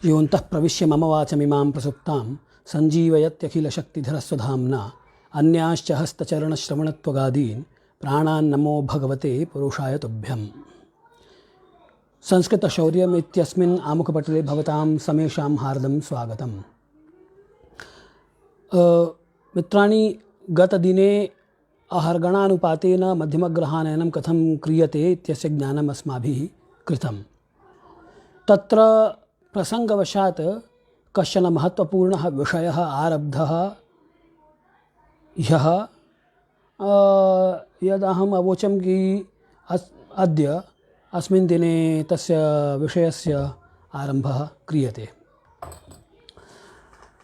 योऽन्तः प्रविश्य मम वाचमिमां प्रसुप्तां सञ्जीवयत्यखिलशक्तिधरस्वधाम्ना अन्याश्च हस्तचरणश्रवणत्वगादीन् प्राणान् नमो भगवते पुरुषाय तुभ्यम्। संस्कृतशौर्यम् इत्यस्मिन् आमुखपटले भवतां समेषां हार्दं स्वागतम्। मित्राणि, गतदिने अहर्गणानुपातेन मध्यमग्रहानयनं कथं क्रियते इत्यस्य ज्ञानम् अस्माभिः कृतं। तत्र प्रसङ्गवशात् कश्चन महत्त्वपूर्णः विषयः आरब्धः ह्यः, यदहम् अवोचं कि अद्य अस्मिन् दिने तस्य विषयस्य आरम्भः क्रियते।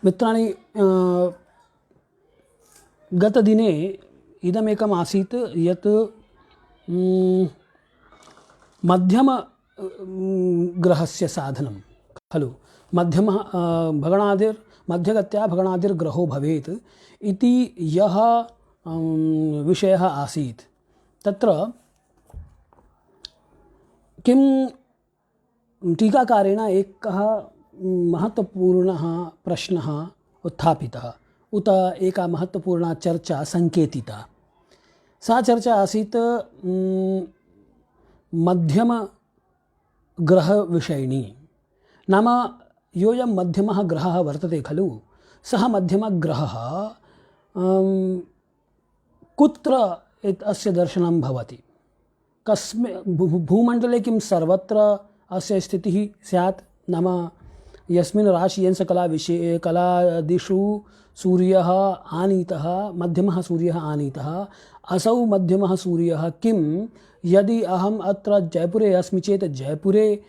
मित्राणि, गतदिने इदमेकम् आसीत् यत् मध्यम ग्रहस्य साधनं खलु। मध्यमः मध्यगत्या भगणादिर्ग्रहो भवेत् इति यः विषयः आसीत्, तत्र किं टीकाकारेण एकः महत्त्वपूर्णः प्रश्नः उत्थापितः उत एका महत्त्वपूर्णा चर्चा सङ्केतिता। सा चर्चा आसीत् मध्यमग्रहविषयिणी। नाम, योऽयं मध्यमः ग्रहः वर्तते खलु, सः मध्यमग्रहः कुत्र अस्य दर्शनं भवति, भूमण्डले किं सर्वत्र अस्य स्थितिः स्यात्? नाम, यस्मिन् कलादिषु सूर्यः आनीतः, मध्यमः सूर्यः आनीतः, असौ मध्यमः सूर्यः किं यदि अहम् अत्र जयपुरे अस्मि चेत् जयपुरे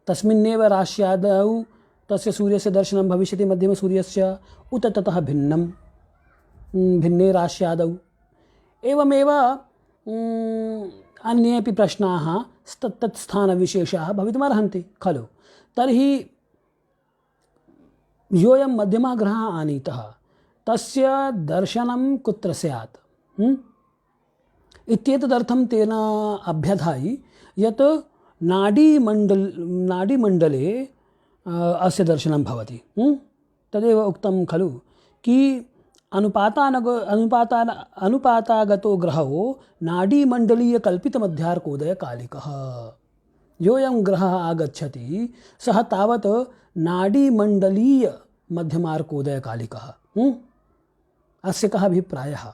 तस्मिन्नेव राश्यादौ तस्य सूर्यस्य दर्शनं भविष्यति मध्यमसूर्यस्य, उत ततः भिन्ने राश्यादौ? एवमेव अन्येऽपि प्रश्नाः तत्स्थानविशेषाः भवितुमर्हन्ति खलु। तर्हि योऽयं मध्यमः ग्रहः आनीतः, तस्य दर्शनं कुत्र स्यात् इत्येतदर्थं तेन अभ्यधायि यत् नाडीमण्डले अस्य दर्शनं भवति। तदेव उक्तं खलु कि अनुपातागतो ग्रहो नाडीमण्डलीयकल्पितमध्यार्कोदयकालिकः। योऽयं ग्रहः आगच्छति सः तावत् नाडीमण्डलीयमध्यमार्कोदयकालिकः। अस्य कः अभिप्रायः?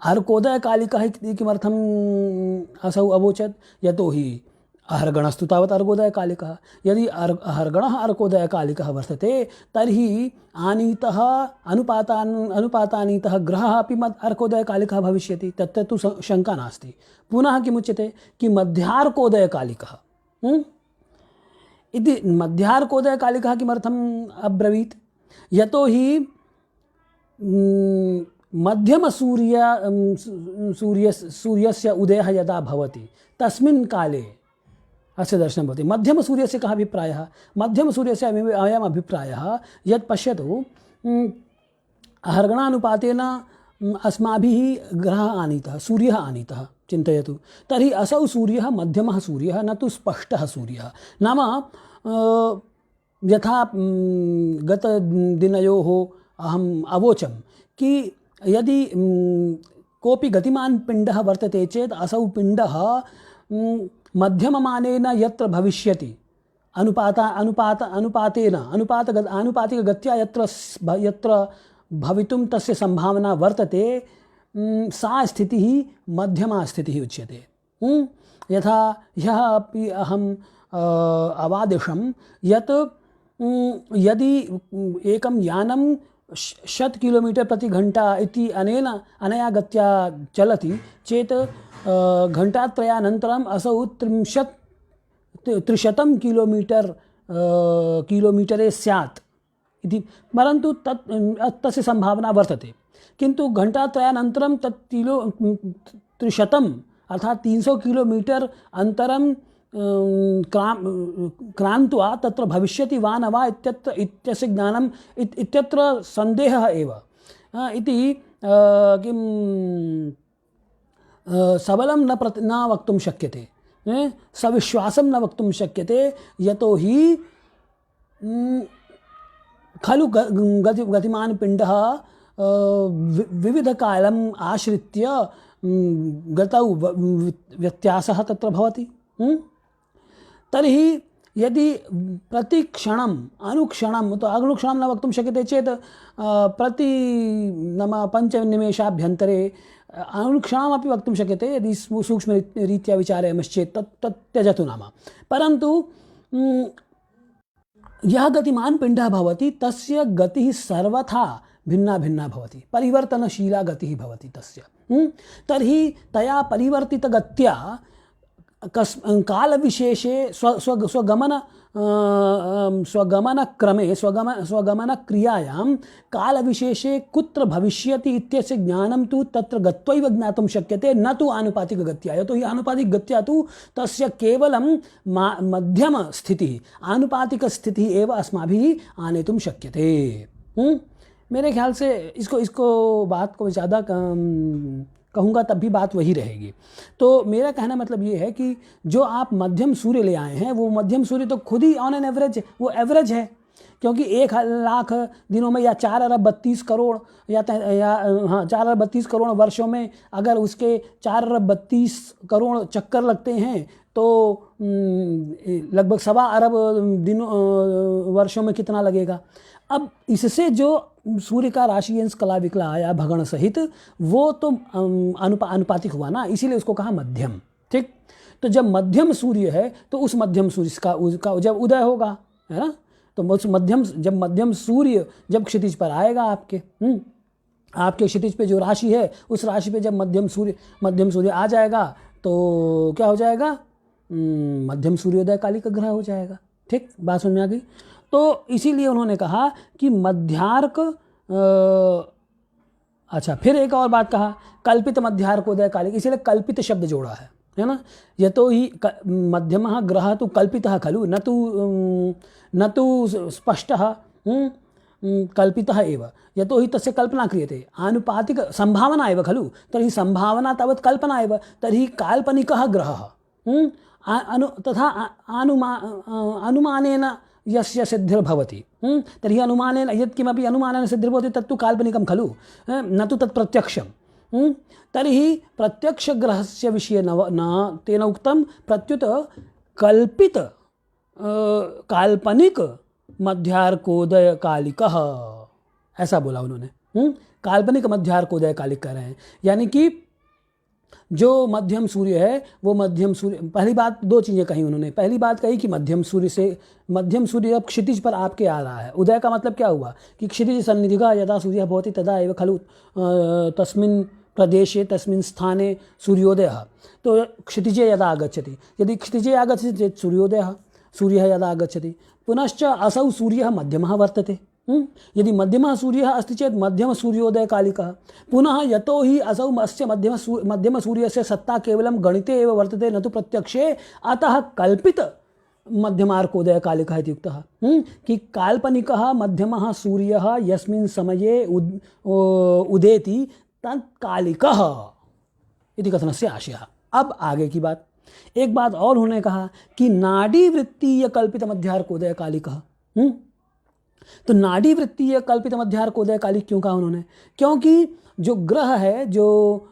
अर्कोदयकालिकः इति किमर्थम् असौ अवोचत्? यतोहि अहर्गणस्तु तावत् अर्कोदयकालिकः। यदि अहर्गणः अर्कोदयकालिकः वर्तते तर्हि आनीतः अनुपातानीतः ग्रहः अपि अर्कोदयकालिकः भविष्यति। तत्र तु शङ्का नास्ति। पुनः किमुच्यते कि मध्यार्कोदयकालिकः इति। मध्यार्कोदयकालिकः किमर्थम् अब्रवीत्? यतोहि सूर्यस्य उदयः यदा भवति तस्मिन् काले अस्य दर्शनं भवति। मध्यमसूर्यस्य कः अभिप्रायः? मध्यमसूर्यस्य अयम् अभिप्रायः यत् पश्यतु, अहर्गणानुपातेन अस्माभिः ग्रहः आनीतः, सूर्यः आनीतः चिन्तयतु। तर्हि असौ सूर्यः मध्यमः सूर्यः, न तु स्पष्टः सूर्यः। नाम, यथा गतदिनयोः अहम् अवोचं कि यदि कोऽपि गतिमान् पिण्डः वर्तते चेत् असौ पिण्डः मध्यममानेन यत्र भविष्यति, आनुपातिकगत्या यत्र भवितुं तस्य सम्भावना वर्तते, सा स्थितिः मध्यमा स्थितिः उच्यते। यथा ह्यः अपि अहम् अवादिशं यत् यदि एकं यानं 100 किलोमीटर् प्रति घण्टा इति अनया गत्या चलति चेत् घण्टात्रयानन्तरम् असौ 300 किलोमीटरे स्यात् इति। परन्तु तस्य सम्भावना वर्तते, किन्तु घण्टात्रयानन्तरं तत् 300 अर्थात् 300 किलोमीटर् अन्तरं क्रान्त्वा तत्र भविष्यति वा न वा इत्यस्य ज्ञानम् इत्यत्र सन्देहः एव इति किं सबलं न वक्तुं शक्यते। सविश्वासं न वक्तुं शक्यते यतो हि खलु गतिमान् पिण्डः विविधकालम् आश्रित्य गतौ व्यत्यासः तत्र भवति। तर्हि यदि प्रतिक्षणम् अनुक्षणं, तो अनुक्षणं न वक्तुं शक्यते चेत् प्रति नाम 5 निमेषाभ्यन्तरे अनुक्षणमपि वक्तुं शक्यते यदि सूक्ष्मरीत्या विचारयामश्चेत् तत् त्यजतु नाम। परन्तु यः गतिमान् पिण्डः भवति तस्य गतिः सर्वथा भिन्ना भिन्ना भवति, परिवर्तनशीला गतिः भवति तस्य। तर्हि तया परिवर्तितगत्या कालविशेषे स्वगमनक्रमे स्वगमनक्रियायां कालविशेषे कुत्र भविष्यति इत्यस्य ज्ञानं तु तत्र गत्वैव ज्ञातुं शक्यते, न तु आनुपातिकगत्या। यतो हि आनुपातिकगत्या तु तस्य केवलं मध्यमस्थितिः, आनुपातिकस्थितिः एव अस्माभिः आनेतुं शक्यते। मेरे ख्याल से इसको बात को ज़्यादा कहूँगा तब भी बात वही रहेगी। तो मेरा कहना मतलब ये है कि जो आप मध्यम सूर्य ले आए हैं वो मध्यम सूर्य तो खुद ही ऑन एन एवरेज वो एवरेज है, क्योंकि 1 लाख दिनों में या 4 अरब 32 करोड़ या 4 अरब 32 करोड़ वर्षों में अगर उसके 4 अरब 32 करोड़ चक्कर लगते हैं तो लगभग 1.25 अरब दिनों वर्षों में कितना लगेगा। अब इससे जो सूर्य का राशि अंश कला विकला आया भगण सहित वो तो अनुपातिक हुआ ना, इसीलिए उसको कहा मध्यम। ठीक, तो जब मध्यम सूर्य है तो उस मध्यम सूर्य का जब उदय होगा, है ना, तो उस मध्यम सूर्य जब क्षितिज पर आएगा आपके क्षितिज पे जो राशि है उस राशि पे जब मध्यम सूर्य आ जाएगा तो क्या हो जाएगा, मध्यम सूर्योदय कालिक ग्रह हो जाएगा। ठीक, बात समझ में आ गई। तो इसीलिए उन्होंने कहा कि मध्यार्क, अच्छा फिर एक और बात कहा, कल्पित मध्यार्कोदय कालिक, इसीलिए कल्पित शब्द जोड़ा है ना। यतो ही मध्यमः ग्रहः तु कल्पितः खलु, न तु स्पष्टः, कल्पितः एव। यतो हि तस्य कल्पना क्रियते, आनुपातिक संभावना एव खलु, तर्हि संभावना तावत् कल्पना एव, तर्हि काल्पनिकः ग्रहः तथा अनुमानेन यस्य सिद्धिर्भवति, तर्हि अनुमानेन यत्किमपि अनुमानेन सिद्धिर्भवति तत्तु काल्पनिकं खलु, न तु तत् प्रत्यक्षं। तर्हि प्रत्यक्षग्रहस्य विषये न तेन उक्तं, प्रत्युत कल्पित काल्पनिक मध्यार्कोदय कालिकः, ऐसा बोला उन्होंने। काल्पनिक मध्यार्कोदय कालिक कह रहे हैं, यानी कि जो मध्यम सूर्य है वो मध्यम सूर्य, पहली बात 2 चीज़ें कही उन्होंने। पहली बात कही कि मध्यम सूर्य अब क्षितिज पर आपके आ रहा है। उदय का मतलब क्या हुआ कि क्षितिज सन्निधिगा यदा सूर्यः भवति तदा एव खलु तस्मिन् प्रदेशे तस्मिन् स्थाने सूर्योदयः। तो क्षितिजे यदा आगच्छति, यदि क्षितिजे आगच्छति चेत् सूर्यः यदा आगच्छति। पुनश्च असौ सूर्यः मध्यमः वर्तते, यदि मध्यमः सूर्यः अस्ति चेत् मध्यम सूर्योदय कालिकः। पुनः यतो हि असौ अस्य मध्यम सूर्यस्य सत्ता केवलं गणिते एव वर्तते न तु प्रत्यक्षे, अतः कल्पित मध्यमार्कोदय कालिकः इति उक्तः। कि काल्पनिकः मध्यमः सूर्यः यस्मिन् समये उदेति तत्कालिकः इति कथनस्य आशयः। अब आगे की बात, एक बात और उन्होंने कहा कि नाड़ी वृत्तीय कल्पित मध्यार्कोदय कालिकः। तो नाड़ी वृत्तीय कल्पित मध्यार्कोदय कालिक क्यों कहा उन्होंने, क्योंकि जो ग्रह है, जो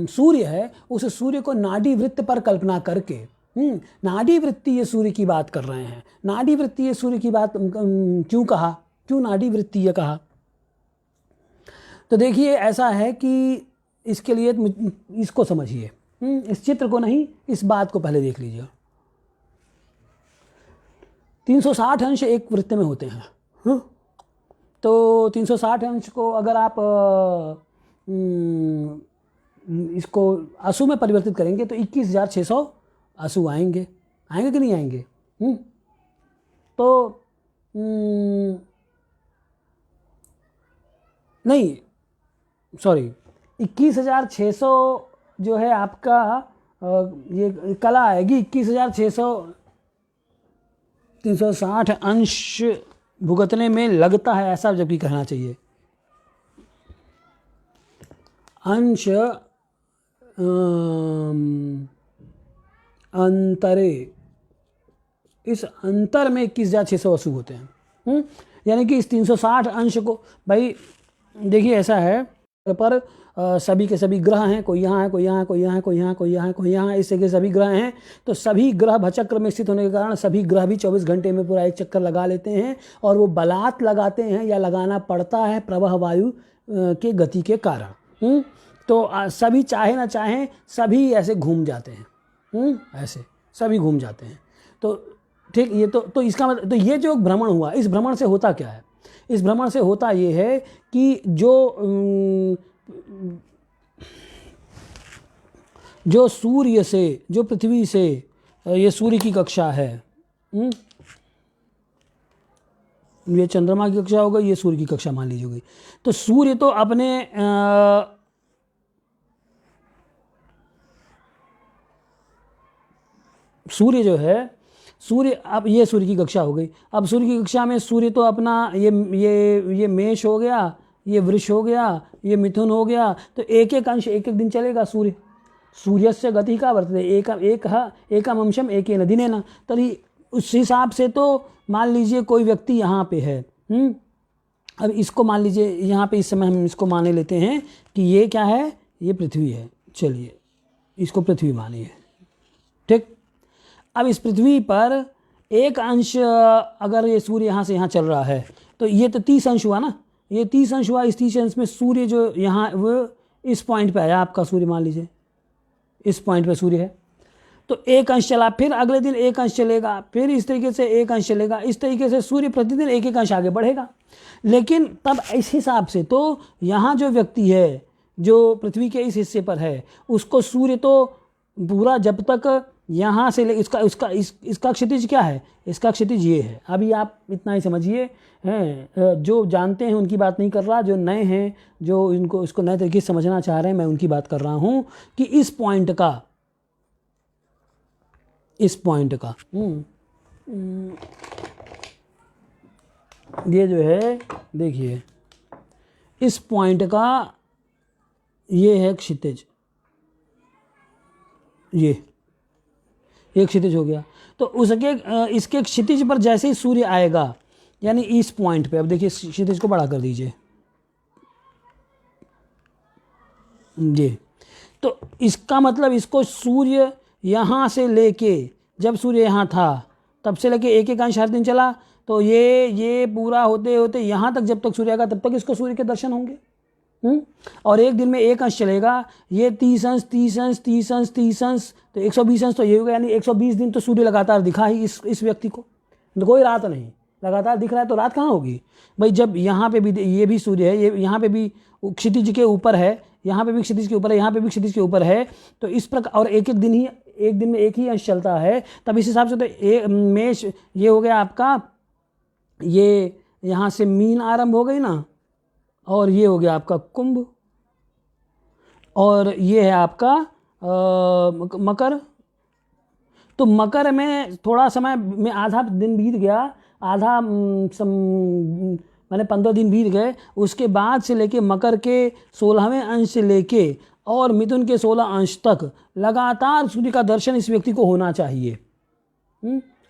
सूर्य है, उस सूर्य को नाड़ी वृत्त पर कल्पना करके नाड़ी वृत्तीय सूर्य की बात कर रहे हैं। नाड़ी वृत्तीय सूर्य की बात क्यों कहा, क्यों नाड़ी वृत्तीय कहा? तो देखिए ऐसा है कि इसके लिए इसको समझिए, इस चित्र को नहीं, इस बात को पहले देख लीजिए। 360 अंश एक वृत्त में होते हैं। तो 360 अंश को अगर आप इसको असु में परिवर्तित करेंगे तो 21,600 असु आएंगे कि नहीं आएंगे? तो नहीं, सॉरी, 21,600 जो है आपका ये कला आएगी 21,600 360 अंश भुगतने में लगता है, ऐसा जबकि कहना चाहिए। अंश अंतरे, इस अंतर में 21,680 होते हैं। यानी कि इस 360 अंश को, भाई देखिए ऐसा है पर सभी के सभी ग्रह हैं, कोई यहाँ है, कोई यहाँ है, कोई यहाँ है, कोई यहाँ है, कोई यहाँ है, कोई यहाँ है, इससे के सभी ग्रह हैं। तो सभी ग्रह भचक्र में स्थित होने के कारण सभी ग्रह भी 24 घंटे में पूरा एक चक्कर लगा लेते हैं, और वो बलात् लगाते हैं या लगाना पड़ता है प्रवाह वायु के गति के कारण। तो सभी चाहे ना चाहें सभी ऐसे घूम जाते हैं, ऐसे सभी घूम जाते हैं। तो ठीक, ये तो इसका मतलब, तो ये जो भ्रमण हुआ, इस भ्रमण से होता क्या है? इस भ्रमण से होता ये है कि जो सूर्य से, जो पृथ्वी से, ये सूर्य की कक्षा है, ये चंद्रमा की कक्षा हो गई, ये सूर्य की कक्षा मान लीजिए गई। तो सूर्य तो अपने सूर्य जो है, सूर्य, अब ये सूर्य की कक्षा हो गई। अब सूर्य की कक्षा में सूर्य तो अपना ये मेष हो गया, ये वृष हो गया, ये मिथुन हो गया। तो एक एक अंश एक एक दिन चलेगा सूर्य। सूर्यस्य गति का वर्तते एकम अंशम एकेन दिनेन। तभी उस हिसाब से तो मान लीजिए कोई व्यक्ति यहाँ पे है, अब इसको मान लीजिए यहाँ पे इस समय हम इसको माने लेते हैं कि ये क्या है, ये पृथ्वी है। चलिए इसको पृथ्वी मानिए, ठीक। अब इस पृथ्वी पर एक अंश अगर ये सूर्य यहाँ से यहाँ चल रहा है तो ये तो 30 अंश हुआ ना, ये 30 अंश हुआ। इस 30 अंश में सूर्य जो यहाँ वो इस पॉइंट पे आया, आपका सूर्य मान लीजिए इस पॉइंट पे सूर्य है, तो एक अंश चला, फिर अगले दिन एक अंश चलेगा, फिर इस तरीके से एक अंश चलेगा। इस तरीके से सूर्य प्रतिदिन एक एक अंश आगे बढ़ेगा। लेकिन तब इस हिसाब से तो यहाँ जो व्यक्ति है जो पृथ्वी के इस हिस्से पर है, उसको सूर्य तो पूरा जब तक यहाँ से इसका क्षितिज क्या है, इसका क्षितिज ये है। अभी आप इतना ही समझिए, हैं जो जानते हैं उनकी बात नहीं कर रहा, जो नए हैं, जो इनको इसको नए तरीके से समझना चाह रहे हैं, मैं उनकी बात कर रहा हूँ कि इस पॉइंट का ये जो है, देखिए इस पॉइंट का ये है क्षितिज, ये एक क्षितिज हो गया। तो उसके इसके क्षितिज पर जैसे ही सूर्य आएगा, यानी इस पॉइंट पे, अब देखिए क्षितिज को बड़ा कर दीजिए, ये तो इसका मतलब इसको सूर्य यहाँ से लेके, जब सूर्य यहाँ था तब से लेके एक एक अंश हर दिन चला, तो ये पूरा होते होते यहाँ तक, जब तक सूर्य आएगा तब तक इसको सूर्य के दर्शन होंगे। और एक दिन में एक अंश चलेगा, ये 30 अंश 30 अंश 30 अंश 30 अंश, तो 120 अंश तो ये होगा। यानी 120 दिन तो सूर्य लगातार दिखा ही इस व्यक्ति को, तो कोई रात नहीं, लगातार दिख रहा है, तो रात कहाँ होगी भाई? जब यहाँ पे भी ये भी सूर्य है, ये यहाँ पे भी क्षितिज के ऊपर है, यहाँ पे भी क्षितिज के ऊपर है, यहाँ पे भी क्षितिज के ऊपर है, तो इस प्रकार, और एक दिन में एक ही अंश चलता है। तब इस हिसाब से तो मेष ये हो गया आपका, ये यहाँ से मीन आरंभ हो गई ना, और ये हो गया आपका कुंभ, और ये है आपका मकर। तो मकर में थोड़ा समय में आधा दिन बीत गया, आधा मैंने 15 दिन बीत गए। उसके बाद से लेके मकर के 16वें अंश से लेके और मिथुन के 16 अंश तक लगातार सूर्य का दर्शन इस व्यक्ति को होना चाहिए।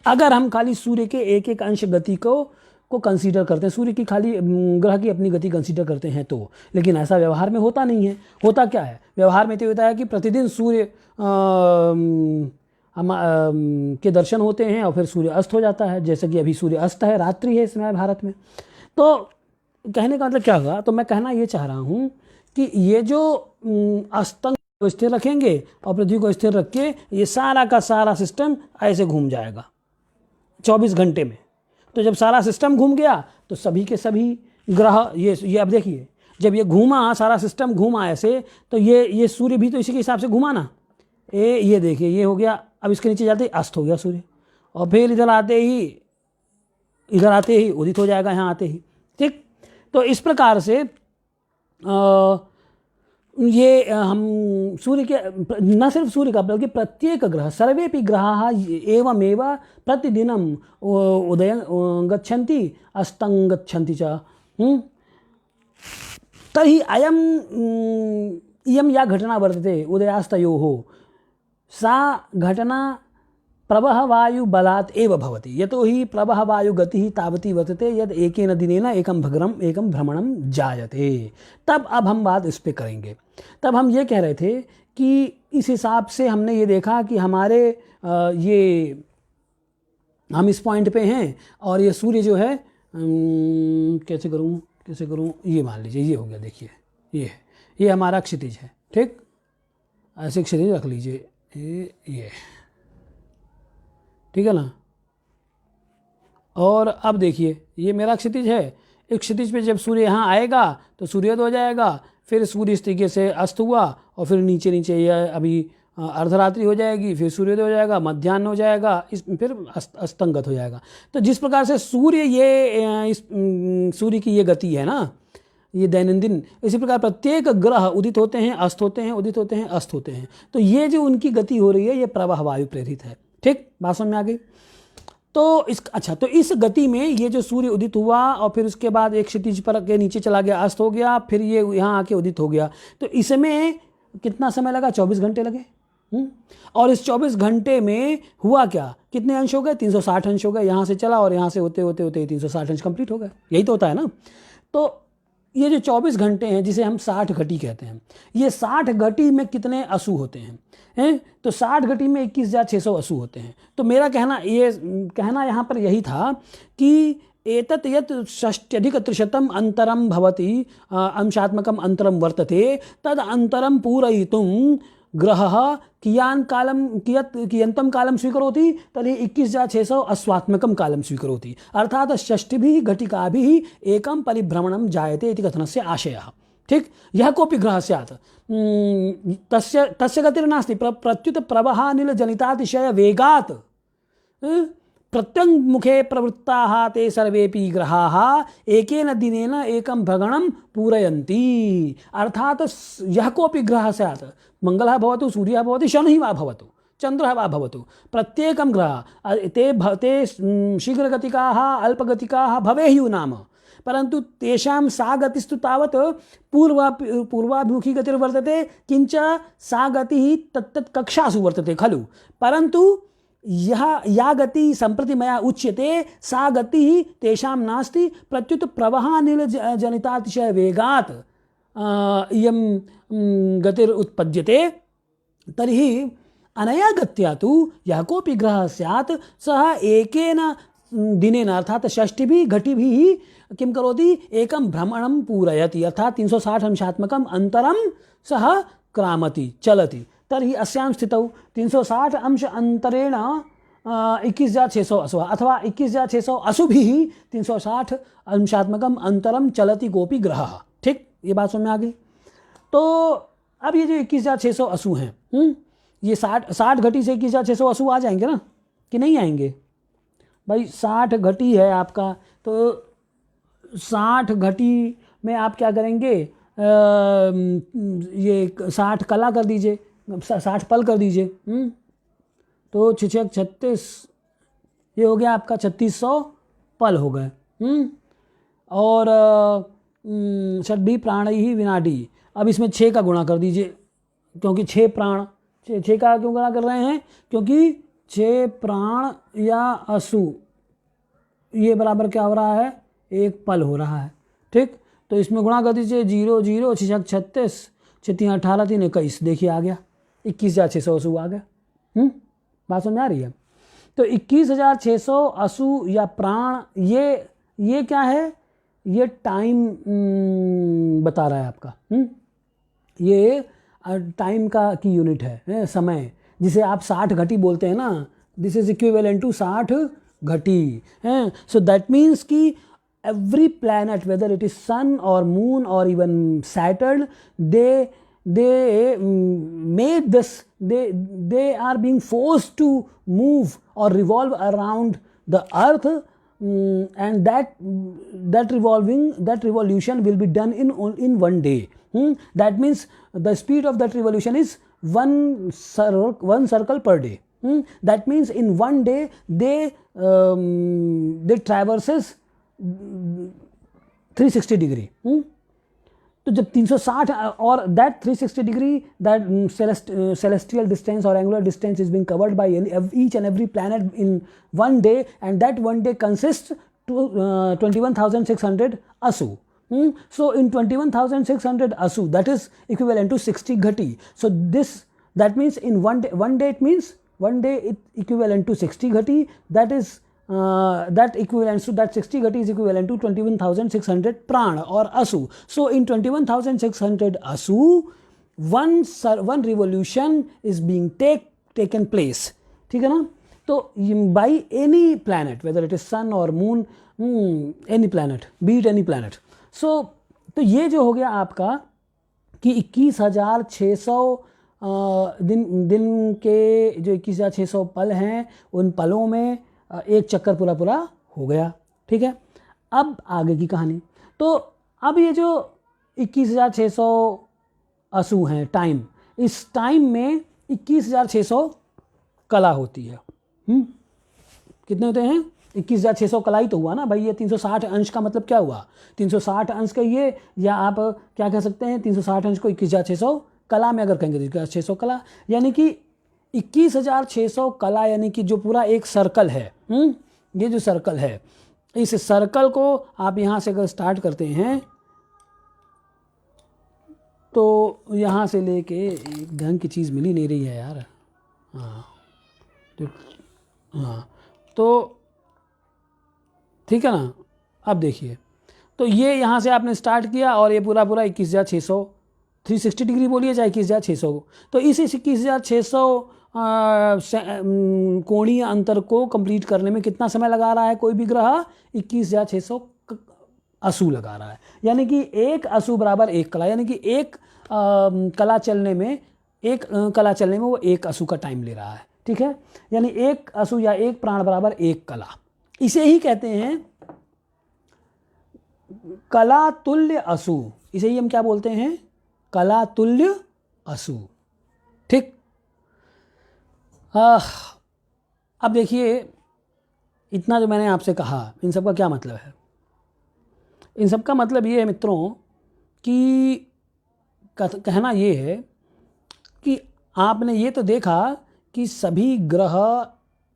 अगर हम खाली सूर्य के एक एक अंश गति को कंसीडर करते हैं, सूर्य की खाली ग्रह की अपनी गति कंसीडर करते हैं तो, लेकिन ऐसा व्यवहार में होता नहीं है। होता क्या है व्यवहार में? तो होता है कि प्रतिदिन सूर्य के दर्शन होते हैं और फिर सूर्य अस्त हो जाता है, जैसे कि अभी सूर्य अस्त है, रात्रि है इस समय भारत में। तो कहने का मतलब क्या हुआ? तो मैं कहना ये चाह रहा हूँ कि ये जो अस्तंग को स्थिर रखेंगे और पृथ्वी को स्थिर रख के ये सारा का सारा सिस्टम ऐसे घूम जाएगा 24 घंटे में। तो जब सारा सिस्टम घूम गया तो सभी के सभी ग्रह, ये अब देखिए, जब ये घूमा, सारा सिस्टम घूमा ऐसे, तो ये सूर्य भी तो इसी के हिसाब से घूमा ना। ये देखिए, ये हो गया, अब इसके नीचे जाते ही अस्त हो गया सूर्य, और फिर इधर आते ही उदित हो जाएगा, यहाँ आते ही, ठीक। तो इस प्रकार से ये हम सूर्य के, न सिर्फ सूर्य का बल्कि प्रत्येक ग्रह, सर्वेपि ग्रहाः एवमेव प्रतिदिनम उदयं गच्छन्ति अस्तं गच्छन्ति च। तर्हि इयं या घटना वर्तते उदयास्तयोः, सा घटना प्रवह वायु बलात् एव भवति यतो हि प्रवह वायु गति तावती वर्तते यद एकेन दिनेन एकम भ्रमणम जायते। तब अब हम बात इस पे करेंगे। तब हम ये कह रहे थे कि इस हिसाब से हमने ये देखा कि हमारे ये हम इस पॉइंट पे हैं और ये सूर्य जो है कैसे करूं, ये मान लीजिए ये हो गया, देखिए ये हमारा क्षितिज है, ठीक, ऐसे क्षितिज रख लीजिए, ये ठीक है ना। और अब देखिए ये मेरा क्षितिज है, एक क्षितिज पे जब सूर्य यहाँ आएगा तो सूर्योदय हो जाएगा, फिर सूर्य इस तरीके से अस्त हुआ और फिर नीचे नीचे ये अभी अर्धरात्रि हो जाएगी, फिर सूर्योदय हो जाएगा, मध्याह्न हो जाएगा, फिर अस्तंगत हो जाएगा। तो जिस प्रकार से सूर्य की ये गति है ना, ये दैनंदिन, इसी प्रकार प्रत्येक ग्रह उदित होते हैं, अस्त होते हैं, उदित होते हैं, अस्त होते हैं। तो ये जो उनकी गति हो रही है ये प्रवाह वायु प्रेरित है, ठीक, बात समझ में आ गई। तो तो इस गति में ये जो सूर्य उदित हुआ और फिर उसके बाद एक क्षितिज पर के नीचे चला गया, अस्त हो गया, फिर ये यहाँ आके उदित हो गया, तो इसमें कितना समय लगा? 24 घंटे लगे। और इस 24 घंटे में हुआ क्या, कितने अंश हो गए? 360 अंश हो गए। यहाँ से चला और यहाँ से होते होते होते 360 अंश कंप्लीट हो गए। यही तो होता है ना। तो ये जो 24 घंटे हैं जिसे हम 60 घटी कहते हैं, ये 60 घटी में कितने असु होते हैं? तो 60 घटी में 21,600 असु होते हैं। तो मेरा कहना यहाँ पर यही था कि एतत् यत् 60-300 अंतरम भवति, अंशात्मकम अंतरम वर्तते, तद अंतरम पूरयितुं ग्रहः कियन्तं कालं स्वीकरोति, तर्हि 21,600 अश्वात्मकं कालं स्वीकरोति। अर्थात 60 घटिकाभिः एकं परिभ्रमणं जायते इति कथनस्य आशयः, ठीक। यह कोऽपि ग्रहः स्यात् तस्य गतिर्नास्ति, प्रत्युत प्रवहानिलजनितातिशय वेगात् प्रत्यङ्मुखे प्रवृत्ताः ते सर्वेपि ग्रहाः एकेन दिनेन एकं भ्रमणं पूरयन्ति। अर्थात यः कोऽपि ग्रहः स्यात्, मंगलः भवतु, सूर्यः भवतु, शनिः वा भवतु, चन्द्रः वा भवतु, प्रत्येकं ग्रहः ते शीघ्रगतिकाः अल्पगतिकाः भवेयुः नाम, परन्तु तेषां सा गतिस्तु तावत् पूर्वाभिमुखी गतिर्वर्तते, किंच सा गतिः तत्तत् कक्षासु वर्तते खलु। परन्तु या गति सम्प्रति मया उच्यते सा गतिः तेषां नास्ति, प्रत्युत प्रवहानिल जनितातिशय वेगात् इयं गतिर उत्पद्यते। तर्हि अनया गत्या तु यः कोऽपि ग्रहः स्यात् सः एकेन दिनेन अर्थात 60 घटिभिः किं करोति, एकं भ्रमणं पूरयति, अर्थात 360 अंशात्मकम् अंतरं सः क्रामति, चलति। तर्हि अस्यां स्थितौ 360 अंश अंतरेण 21,600 असु अथवा 21,600 असुभिः 360 अंशात्मकम् अंतरम चलति कोऽपि ग्रहः, ठीक, ये बात समझ में आ गई। तो अब ये जो 21,600 असु हैं, ये 60 घटी से 21,600 असु आ जाएंगे ना कि नहीं आएंगे? भाई 60 घटी है आपका, तो 60 घटी में आप क्या करेंगे, ये 60 कला कर दीजिए, 60 पल कर दीजिए, तो 36 ये हो गया आपका 3600 पल हो गए। और षड्भी प्राणैः विनाडी, अब इसमें 6 का गुणा कर दीजिए, क्योंकि 6 प्राण, 6 का क्यों गुणा कर रहे हैं, क्योंकि 6 प्राण या असु ये बराबर क्या हो रहा है, 1 पल हो रहा है, ठीक। तो इसमें गुणा कर दीजिए, 0 0 6 36 6 18 3 21, देखिए आ गया 21,600 असु आ गया। बात समझ आ रही है? तो 21,600 असु या प्राण, ये क्या है, ये टाइम बता रहा है आपका। ये टाइम का की यूनिट है, समय, जिसे आप 60 घटी बोलते हैं ना, दिस इज इक्विवेलेंट टू 60 घटी। सो दैट मीन्स कि every planet, whether it is sun or moon or even Saturn, they made this, they are being forced to move or revolve around the earth, and that revolution will be done in one day. That means the speed of that revolution is one circle per day. That means in one day they traverses 360 degree. तो जब 360 और that 360 degree that celestial distance or angular distance is being covered by each and every planet in one day, and that one day consists to 21,600 asu. So in 21,600 asu, that is equivalent to 60 ghati. So that means in one day it means one day it equivalent to 60 ghati. That is that equivalents to that 60 ghati is equivalent to 21,600 prana or asu. So in 21,600 asu, one revolution is being taken place. ठीक है ना? तो by any planet, whether it is sun or moon, any planet, be it any planet. So तो ये जो हो गया आपका कि 21,600 दिन के जो 21,600 पल हैं, उन पलों में एक चक्कर पूरा हो गया। ठीक है, अब आगे की कहानी। तो अब ये जो 21,600 असु हैं टाइम, इस टाइम में 21,600 कला होती है। कितने होते हैं? 21,600 कला ही तो हुआ ना भाई। ये 360 अंश का मतलब क्या हुआ? 360 अंश का ये, या आप क्या कह सकते हैं 360 अंश को 21,600 कला में अगर कहेंगे तो 21,600 कला, यानी कि 21,600 कला, यानी कि जो पूरा एक सर्कल है। ये जो सर्कल है, इस सर्कल को आप यहाँ से अगर स्टार्ट करते हैं तो यहाँ से लेके एक ढंग की चीज़ मिल ही नहीं रही है यार। हाँ तो ठीक है ना। अब देखिए, तो ये यहाँ से आपने स्टार्ट किया और ये पूरा 21,600 360 डिग्री बोलिए चाहे 21,600, तो इस 21,600 कोणीय अंतर को कंप्लीट करने में कितना समय लगा रहा है कोई भी ग्रह? 21,600 असु लगा रहा है। यानी कि एक असु बराबर एक कला, यानी कि एक कला चलने में वो एक असु का टाइम ले रहा है। ठीक है, यानी एक असु या एक प्राण बराबर एक कला। इसे ही कहते हैं कला तुल्य असु। इसे ही हम क्या बोलते हैं? कला तुल्य असु। ठीक। अब देखिए, इतना जो मैंने आपसे कहा, इन सब का क्या मतलब है? इन सब का मतलब ये है मित्रों कि कहना ये है कि आपने ये तो देखा कि सभी ग्रह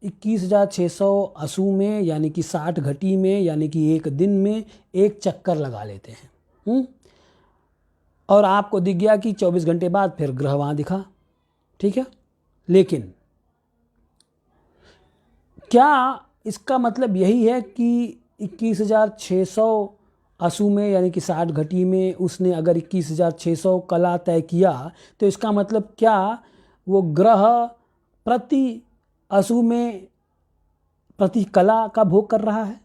21,600 असु में, यानी कि 60 घटी में, यानी कि एक दिन में एक चक्कर लगा लेते हैं। और आपको दिख गया कि 24 घंटे बाद फिर ग्रह वहाँ दिखा। ठीक है, लेकिन क्या इसका मतलब यही है कि 21,600 असु में, यानी कि 60 घटी में उसने अगर 21,600 कला तय किया, तो इसका मतलब क्या वो ग्रह प्रति असु में प्रति कला का भोग कर रहा है?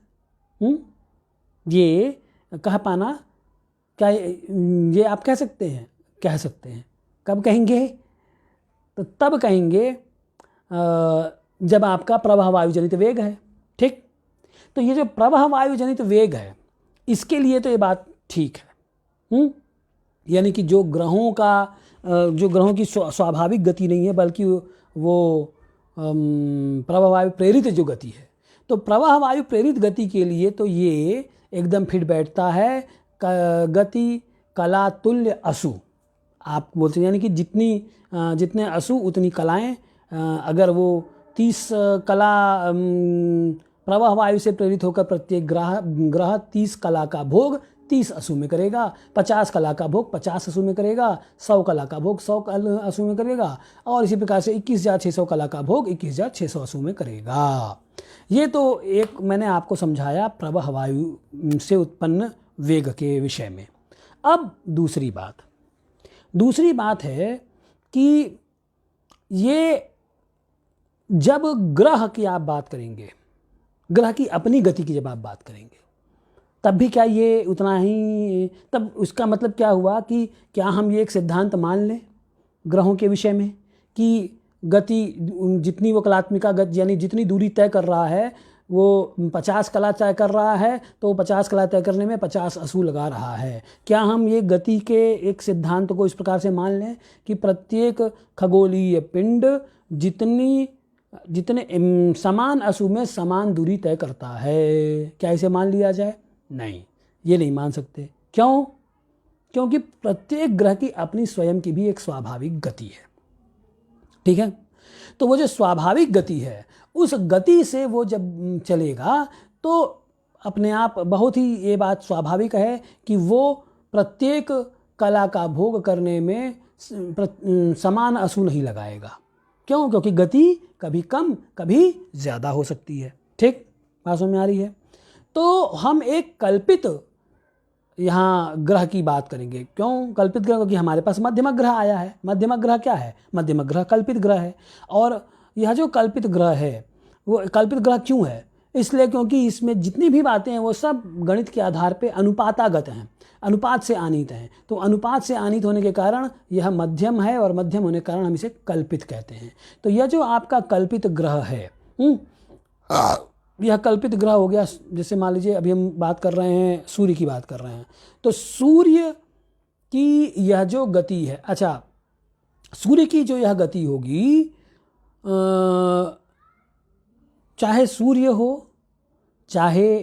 ये कह पाना क्या ये आप कह सकते हैं? कह सकते हैं। कब कहेंगे? तो तब कहेंगे जब आपका प्रवाह वायु जनित वेग है। ठीक, तो ये जो प्रवाह वायु जनित वेग है, इसके लिए तो ये बात ठीक है। यानी कि जो ग्रहों की स्वाभाविक गति नहीं है, बल्कि वो प्रवाह वायु प्रेरित जो गति है, तो प्रवाह वायु प्रेरित गति के लिए तो ये एकदम फिट बैठता है गति कला तुल्य असु। आप बोलते हैं यानी कि जितने असु उतनी कलाएं। अगर वो 30 कला प्रवाह वायु से प्रेरित होकर प्रत्येक ग्रह 30 कला का भोग 30 असु में करेगा, 50 कला का भोग 50 असु में करेगा, 100 कला का भोग 100 असु में करेगा, और इसी प्रकार से 21,600 कला का भोग 21,600 असु में करेगा। ये तो एक मैंने आपको समझाया प्रवाह वायु से उत्पन्न वेग के विषय में। अब दूसरी बात है कि ये जब ग्रह की आप बात करेंगे, ग्रह की अपनी गति की जब आप बात करेंगे, तब भी क्या ये उतना ही, तब उसका मतलब क्या हुआ कि क्या हम ये एक सिद्धांत मान लें ग्रहों के विषय में कि गति जितनी वो कलात्मिका गति, यानी जितनी दूरी तय कर रहा है वो 50 कला तय कर रहा है, तो 50 कला तय करने में 50 असु लगा रहा है। क्या हम ये गति के एक सिद्धांत को इस प्रकार से मान लें कि प्रत्येक खगोलीय पिंड जितने समान असु में समान दूरी तय करता है? क्या इसे मान लिया जाए? नहीं, ये नहीं मान सकते। क्यों? क्योंकि प्रत्येक ग्रह की अपनी स्वयं की भी एक स्वाभाविक गति है। ठीक है, तो वो जो स्वाभाविक गति है उस गति से वो जब चलेगा तो अपने आप बहुत ही ये बात स्वाभाविक है कि वो प्रत्येक कला का भोग करने में समान असू नहीं लगाएगा। क्यों? क्योंकि गति कभी कम कभी ज़्यादा हो सकती है। ठीक, बात समझ में आ रही है। तो हम एक कल्पित यहाँ ग्रह की बात करेंगे। क्यों कल्पित ग्रह? क्योंकि हमारे पास मध्यमक ग्रह आया है। मध्यमक ग्रह क्या है? मध्यमक ग्रह कल्पित ग्रह है। और यह जो कल्पित ग्रह है वो कल्पित ग्रह क्यों है? इसलिए क्योंकि इसमें जितनी भी बातें हैं वो सब गणित के आधार पे अनुपातागत हैं, अनुपात से आनीत हैं। तो अनुपात से आनीत होने के कारण यह मध्यम है और मध्यम होने के कारण हम इसे कल्पित कहते हैं। तो यह जो आपका कल्पित ग्रह है, यह कल्पित ग्रह हो गया। जैसे मान लीजिए अभी हम बात कर रहे हैं, सूर्य की बात कर रहे हैं, तो सूर्य की यह जो गति है, अच्छा सूर्य की जो यह गति होगी, चाहे सूर्य हो चाहे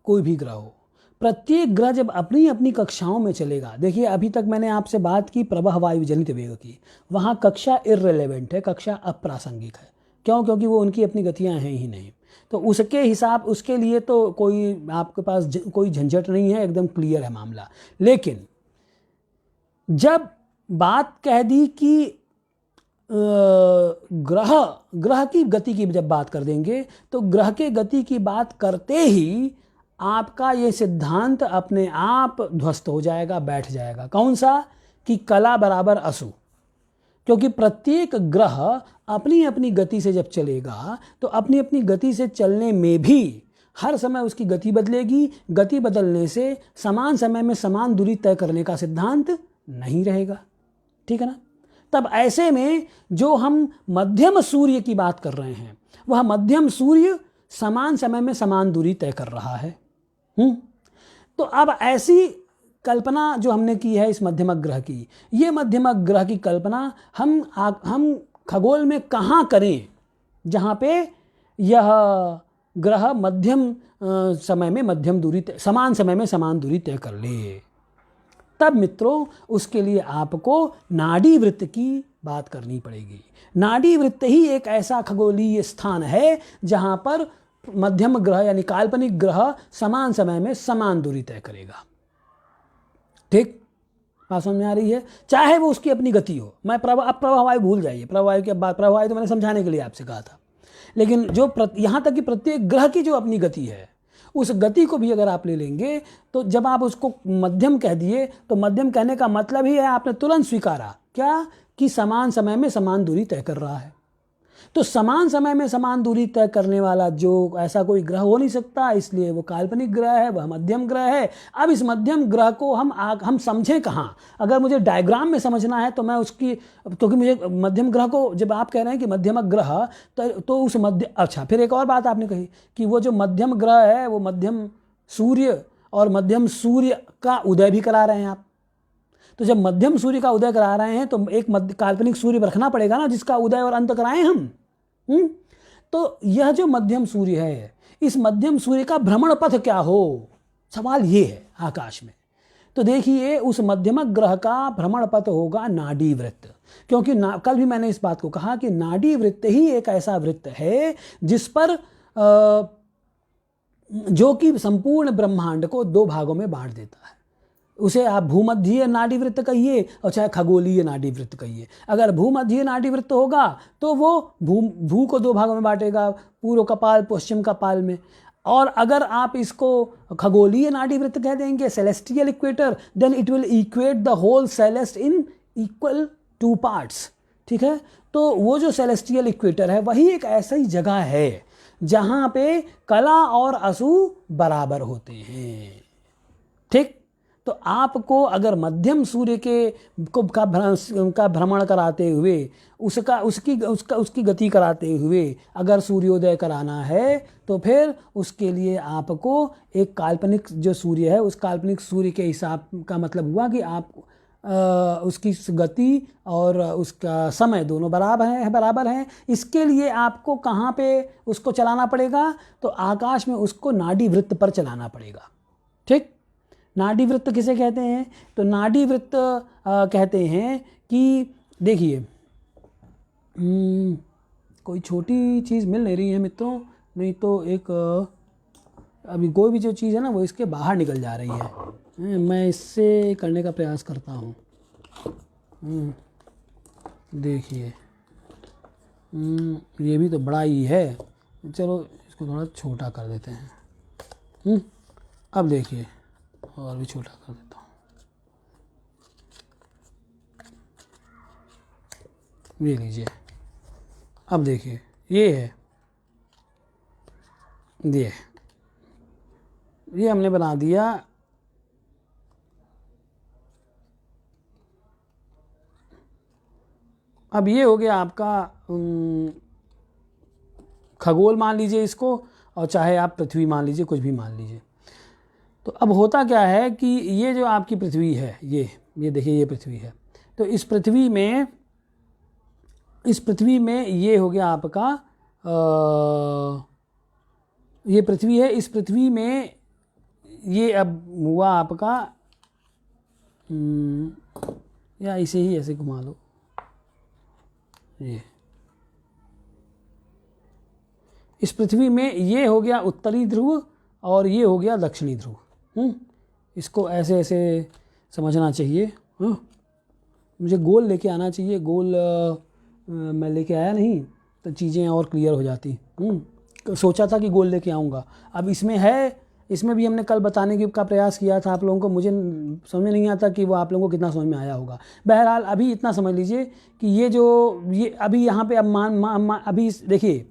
कोई भी ग्रह हो, प्रत्येक ग्रह जब अपनी अपनी कक्षाओं में चलेगा। देखिए अभी तक मैंने आपसे बात की प्रवाह वायु जनित वेग की, वहाँ कक्षा इर्रेलेवेंट है, कक्षा अप्रासंगिक है। क्यों? क्योंकि वो उनकी अपनी गतियाँ हैं ही नहीं। तो उसके हिसाब, उसके लिए तो कोई आपके पास कोई झंझट नहीं है, एकदम क्लियर है मामला। लेकिन जब बात कह दी कि ग्रह की गति की जब बात कर देंगे तो ग्रह के गति की बात करते ही आपका ये सिद्धांत अपने आप ध्वस्त हो जाएगा, बैठ जाएगा। कौन सा? कि कला बराबर असु। क्योंकि प्रत्येक ग्रह अपनी अपनी गति से जब चलेगा तो अपनी अपनी गति से चलने में भी हर समय उसकी गति बदलेगी। गति बदलने से समान समय में समान दूरी तय करने का सिद्धांत नहीं रहेगा। ठीक है ना? तब ऐसे में जो हम मध्यम सूर्य की बात कर रहे हैं, वह मध्यम सूर्य समान समय में समान दूरी तय कर रहा है। तो अब ऐसी कल्पना जो हमने की है इस मध्यमक ग्रह की, ये मध्यमक ग्रह की कल्पना हम खगोल में कहाँ करें जहाँ पे यह ग्रह मध्यम समय में मध्यम दूरी, समान समय में समान दूरी तय कर ले। तब मित्रों उसके लिए आपको नाड़ी वृत्त की बात करनी पड़ेगी। नाड़ी वृत्त ही एक ऐसा खगोलीय स्थान है जहाँ पर मध्यम ग्रह यानी काल्पनिक ग्रह समान समय में समान दूरी तय करेगा। ठीक, बात समझ में आ रही है? चाहे वो उसकी अपनी गति हो। मैं अब प्रवाह वायु भूल जाइए, प्रवाह वायु के बाद प्रवाह वायु तो मैंने समझाने के लिए आपसे कहा था। लेकिन जो यहाँ तक कि प्रत्येक ग्रह की जो अपनी गति है, उस गति को भी अगर आप ले लेंगे तो जब आप उसको मध्यम कह दिए तो मध्यम कहने का मतलब ही है आपने तुरंत स्वीकारा क्या? कि समान समय में समान दूरी तय कर रहा है। तो समान समय में समान दूरी तय करने वाला जो ऐसा कोई ग्रह हो नहीं सकता, इसलिए वो काल्पनिक ग्रह है, वह मध्यम ग्रह है। अब इस मध्यम ग्रह को हम समझें कहाँ? अगर मुझे डायग्राम में समझना है तो मैं उसकी, क्योंकि मुझे मध्यम ग्रह को जब आप कह रहे हैं कि मध्यमक ग्रह तो उस मध्य, अच्छा फिर एक और बात आपने कही कि वो जो मध्यम ग्रह है वो मध्यम सूर्य और मध्यम सूर्य का उदय भी करा रहे हैं आप। तो जब मध्यम सूर्य का उदय करा रहे हैं तो एक काल्पनिक सूर्य रखना पड़ेगा ना जिसका उदय और अंत कराएं हम। तो यह जो मध्यम सूर्य है, इस मध्यम सूर्य का भ्रमण पथ क्या हो? सवाल ये है आकाश में। तो देखिए उस मध्यमक ग्रह का भ्रमण पथ होगा नाड़ी वृत्त। क्योंकि कल भी मैंने इस बात को कहा कि नाड़ी वृत्त ही एक ऐसा वृत्त है जिस पर जो कि संपूर्ण ब्रह्मांड को दो भागों में बांट देता है। उसे आप भूमध्यीय नाड़ी वृत्त कहिए और चाहे खगोलीय नाड़ी वृत्त कहिए। अगर भूमध्यीय नाड़ी वृत्त होगा तो वो भू को दो भागों में बांटेगा, पूर्व कपाल पश्चिम कपाल में। और अगर आप इसको खगोलीय नाड़ी वृत्त कह देंगे, celestial equator, then it will equate the whole celestial in equal 2 parts. ठीक है, तो वो जो सेलेस्टियल इक्वेटर है वही एक ऐसी जगह है जहां पे कला और असु बराबर होते हैं। ठीक, तो आपको अगर मध्यम सूर्य का भ्रमण कराते हुए उसकी गति कराते हुए अगर सूर्योदय कराना है तो फिर उसके लिए आपको एक काल्पनिक जो सूर्य है उस काल्पनिक सूर्य के हिसाब का मतलब हुआ कि आप उसकी गति और उसका समय दोनों बराबर हैं। इसके लिए आपको कहाँ पे उसको चलाना पड़ेगा? तो आकाश में उसको नाड़ी वृत्त पर चलाना पड़ेगा। ठीक, नाड़ी वृत्त किसे कहते हैं? तो नाड़ी वृत्त कहते हैं कि देखिए कोई छोटी चीज़ मिल नहीं रही है मित्रों, नहीं तो एक अभी कोई भी जो चीज़ है ना वो इसके बाहर निकल जा रही है। मैं इससे करने का प्रयास करता हूँ। देखिए ये भी तो बड़ा ही है, चलो इसको थोड़ा छोटा कर देते हैं। अब देखिए और भी छोटा कर देता हूँ, ये लीजिए। अब देखिए ये है, ये हमने बना दिया अब ये हो गया आपका खगोल मान लीजिए इसको, और चाहे आप पृथ्वी मान लीजिए, कुछ भी मान लीजिए। तो अब होता क्या है कि ये जो आपकी पृथ्वी है, ये देखिए ये पृथ्वी है। तो इस पृथ्वी में ये हो गया आपका ये पृथ्वी है। इस पृथ्वी में ये अब हुआ आपका या इसे ही ऐसे घुमा लो, ये इस पृथ्वी में ये हो गया उत्तरी ध्रुव और ये हो गया दक्षिणी ध्रुव। इसको ऐसे ऐसे समझना चाहिए। मुझे गोल लेके आना चाहिए, गोल मैं लेके आया नहीं तो चीज़ें और क्लियर हो जाती। सोचा था कि गोल लेके आऊँगा, अब इसमें है, इसमें भी हमने कल बताने का प्रयास किया था आप लोगों को, मुझे समझ में नहीं आता कि वो आप लोगों को कितना समझ में आया होगा। बहरहाल अभी इतना समझ लीजिए कि ये अभी यहाँ पे अब अभी देखिए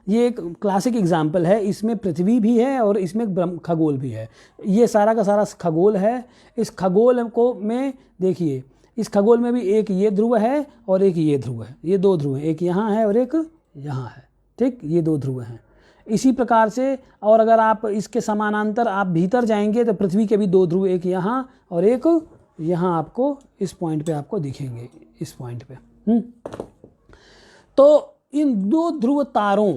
ये एक क्लासिक एग्जाम्पल है, इसमें पृथ्वी भी है और इसमें खगोल भी है। ये सारा का सारा खगोल है। इस खगोल को में देखिए, इस खगोल में भी एक ये ध्रुव है और एक ये ध्रुव है, ये दो ध्रुव हैं, एक यहाँ है और एक यहाँ है, ठीक, ये दो ध्रुव हैं। इसी प्रकार से और अगर आप इसके समानांतर आप भीतर जाएंगे तो पृथ्वी के भी दो ध्रुव, एक यहाँ और एक यहाँ आपको इस पॉइंट पे आपको दिखेंगे, इस पॉइंट पे। तो इन दो ध्रुव तारों,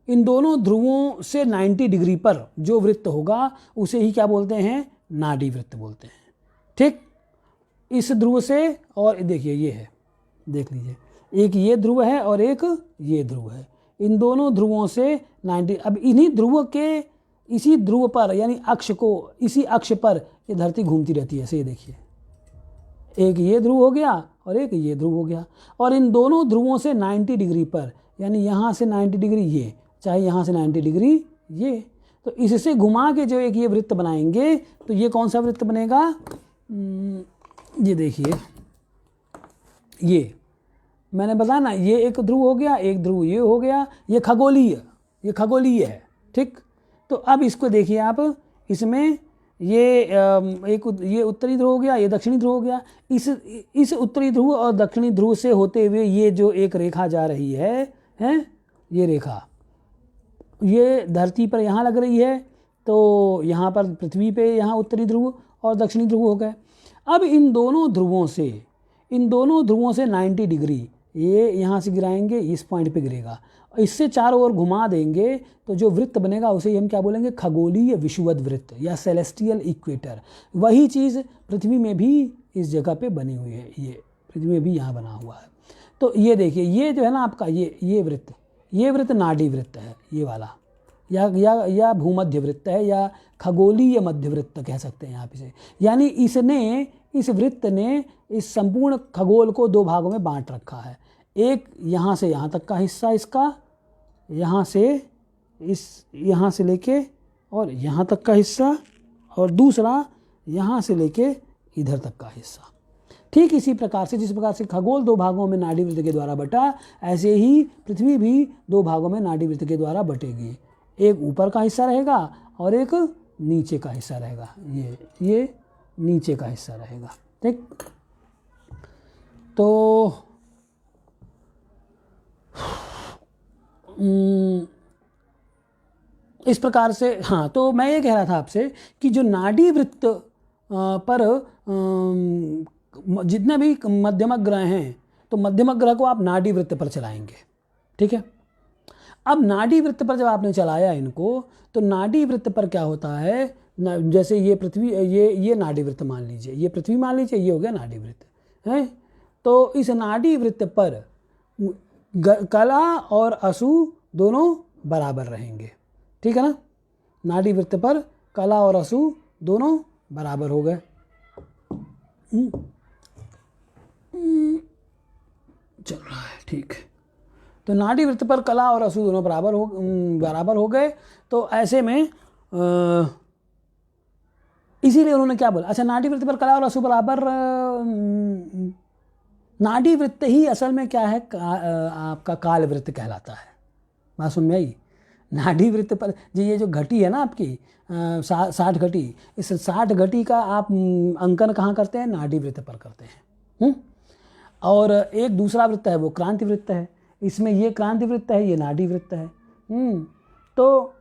इन दोनों ध्रुवों से 90 डिग्री पर जो वृत्त होगा उसे ही क्या बोलते हैं? नाड़ी वृत्त बोलते हैं, ठीक। इस ध्रुव से, और देखिए ये है, देख लीजिए, एक ये ध्रुव है और एक ये ध्रुव है। इन दोनों ध्रुवों से 90, अब इन्हीं ध्रुव के इसी ध्रुव पर यानी अक्ष को, इसी अक्ष पर ये धरती घूमती रहती है। ऐसे ये देखिए, एक ये ध्रुव हो गया और एक ये ध्रुव हो गया, और इन दोनों ध्रुवों से 90 डिग्री पर, यानी यहाँ से 90 डिग्री ये, चाहे यहाँ से 90 डिग्री ये, तो इससे घुमा के जो एक ये वृत्त बनाएंगे तो ये कौन सा वृत्त बनेगा? ये देखिए, ये मैंने बताया ना, ये एक ध्रुव हो गया, एक ध्रुव ये हो गया, ये खगोलीय है, ठीक। तो अब इसको देखिए आप, इसमें ये ये उत्तरी ध्रुव हो गया, ये दक्षिणी ध्रुव हो गया। इस उत्तरी ध्रुव और दक्षिणी ध्रुव से होते हुए ये जो एक रेखा जा रही है ये रेखा, ये धरती पर यहाँ लग रही है, तो यहाँ पर पृथ्वी पे यहाँ उत्तरी ध्रुव और दक्षिणी ध्रुव हो गए। अब इन दोनों ध्रुवों से 90 डिग्री ये यहाँ से गिराएंगे, इस पॉइंट पे गिरेगा, इससे चारों ओर घुमा देंगे तो जो वृत्त बनेगा उसे हम क्या बोलेंगे? खगोलीय विषुवत वृत्त या सेलेस्टियल इक्वेटर। वही चीज़ पृथ्वी में भी इस जगह पे बनी हुई है, ये पृथ्वी में भी यहाँ बना हुआ है। तो ये देखिए, ये जो है ना आपका ये वृत्त नाड़ी वृत्त है, ये वाला, या भूमध्य वृत्त है, या खगोलीय मध्य वृत्त कह सकते हैं आप इसे। यानी इस वृत्त ने इस संपूर्ण खगोल को दो भागों में बांट रखा है। एक यहाँ से यहाँ तक का हिस्सा इसका, यहाँ से लेके और यहाँ तक का हिस्सा, और दूसरा यहाँ से लेके इधर तक का हिस्सा। ठीक इसी प्रकार से, जिस प्रकार से खगोल दो भागों में नाड़ी वृत्त के द्वारा बटा, ऐसे ही पृथ्वी भी दो भागों में नाड़ी वृत्त के द्वारा बटेगी। एक ऊपर का हिस्सा रहेगा और एक नीचे का हिस्सा रहेगा, ये नीचे का हिस्सा रहेगा, ठीक। तो इस प्रकार से, हाँ, तो मैं ये कह रहा था आपसे कि जो नाड़ी वृत्त पर जितने भी मध्यमक ग्रह हैं, तो मध्यमक ग्रह को आप नाड़ी वृत्त पर चलाएंगे, ठीक है। अब नाड़ी वृत्त पर जब आपने चलाया इनको, तो नाड़ी वृत्त पर क्या होता है? जैसे ये पृथ्वी, ये नाड़ी वृत्त मान लीजिए, ये पृथ्वी मान लीजिए, ये हो गया नाड़ी वृत्त है। तो इस नाड़ी वृत्त पर कला और असु दोनों बराबर रहेंगे, ठीक है ना। नाड़ी वृत्त पर कला और असु दोनों बराबर हो गए। चल रहा है, ठीक है। तो नाड़ी वृत्त पर कला और असु दोनों बराबर हो गए। तो ऐसे में इसीलिए उन्होंने क्या बोला, अच्छा नाड़ी वृत्त पर कला और असु बराबर, नाड़ी वृत्त ही असल में क्या है, आपका काल वृत्त कहलाता है। बात सुन में आई। नाड़ी वृत्त पर जी ये जो घटी है ना आपकी 60 घटी, इस 60 घटी का आप अंकन कहाँ करते हैं, नाड़ी वृत्त पर करते हैं। और एक दूसरा वृत्त है वो क्रांति वृत्त है, इसमें ये क्रांति वृत्त है, ये नाड़ी वृत्त है। तो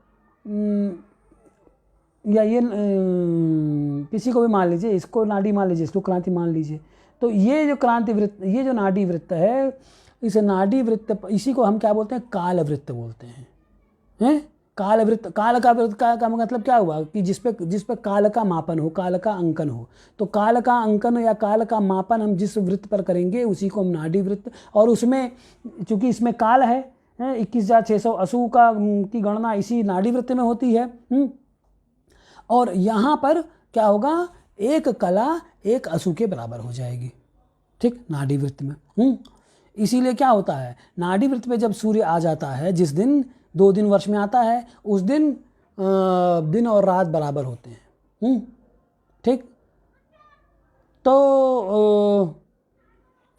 या ये किसी को भी मान लीजिए, इसको नाड़ी मान लीजिए, इसको क्रांति मान लीजिए। तो ये जो क्रांति वृत्त, ये जो नाड़ी वृत्त है, इस नाड़ी वृत्त, इसी को हम क्या बोलते हैं, काल वृत्त बोलते हैं। काल वृत्त, काल का वृत्त का मतलब क्या हुआ कि जिस पे काल का मापन हो, काल का अंकन हो। तो काल का अंकन या काल का मापन हम जिस वृत्त पर करेंगे उसी को हम नाड़ी वृत्त, और उसमें चूंकि इसमें काल है 21,600 असु की गणना इसी नाड़ी वृत्त में होती है। और यहाँ पर क्या होगा, एक कला एक असु के बराबर हो जाएगी, ठीक, नाड़ी वृत्त में। इसीलिए क्या होता है, नाड़ी वृत्त पे जब सूर्य आ जाता है, जिस दिन 2 दिन वर्ष में आता है, उस दिन दिन और रात बराबर होते हैं, ठीक। तो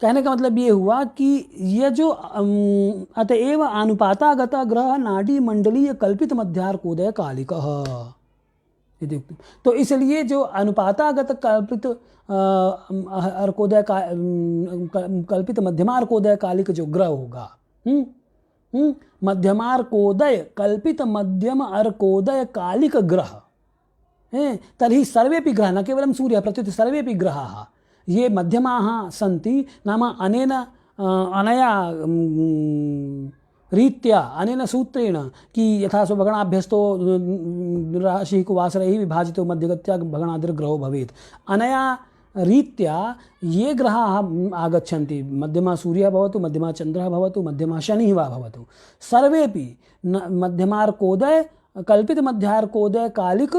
कहने का मतलब ये हुआ कि ये जो अतएव अनुपातागत ग्रह नाड़ी मंडलीय कल्पित मध्यार्कोदय कालिकः, तो इसलिए जो अनुपातागत कल्पित अर्कोदय का कल्पित मध्यमार्कोदय कालिक जो ग्रह होगा, मध्यमार्कोदय कल्पित मध्यम अर्कोदय कालिक ग्रह तर्हि सर्वेपि ग्रह, न केवलं सूर्य प्रत्युत सर्वेपि ग्रहाः ये मध्यमाः सन्ति, नाम अनया रीत्या अनेन सूत्रेण कि यथा स्वभगणाभ्यस्तो राशिः वासरैः विभाजितो मध्यगत्या भगणादिर्ग्रहो भवेत्, अनया रीत्या ये ग्रहाः आगच्छन्ति, मध्यमा सूर्यः भवतु, मध्यमा चन्द्रः भवतु, मध्यमा शनिः वा भवतु, सर्वेपि मध्यमार्कोदय कल्पित मध्यार्कोदय कालिक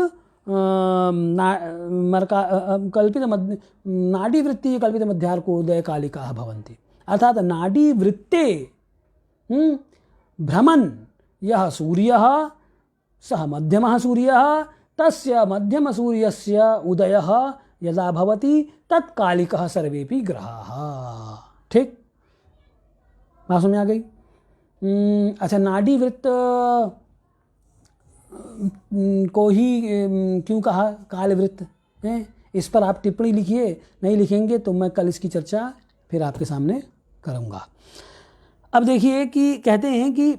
कल्पित नाडीवृत्ति कल्पित मध्यार्कोदय कालिकाः भवन्ति। अर्थात नाडीवृत्ते भ्रमन् यः सूर्यः सः मध्यमः सूर्यः, तस्य मध्यम सूर्यस्य उदयः यदा भवति तत्कालिकः सर्वेपि ग्रहाः, ठीक, बात समझ आ गई। अच्छा, नाड़ी वृत्त को ही क्यों कहा काल वृत्त है, इस पर आप टिप्पणी लिखिए, नहीं लिखेंगे तो मैं कल इसकी चर्चा फिर आपके सामने करूँगा। अब देखिए कि कहते हैं कि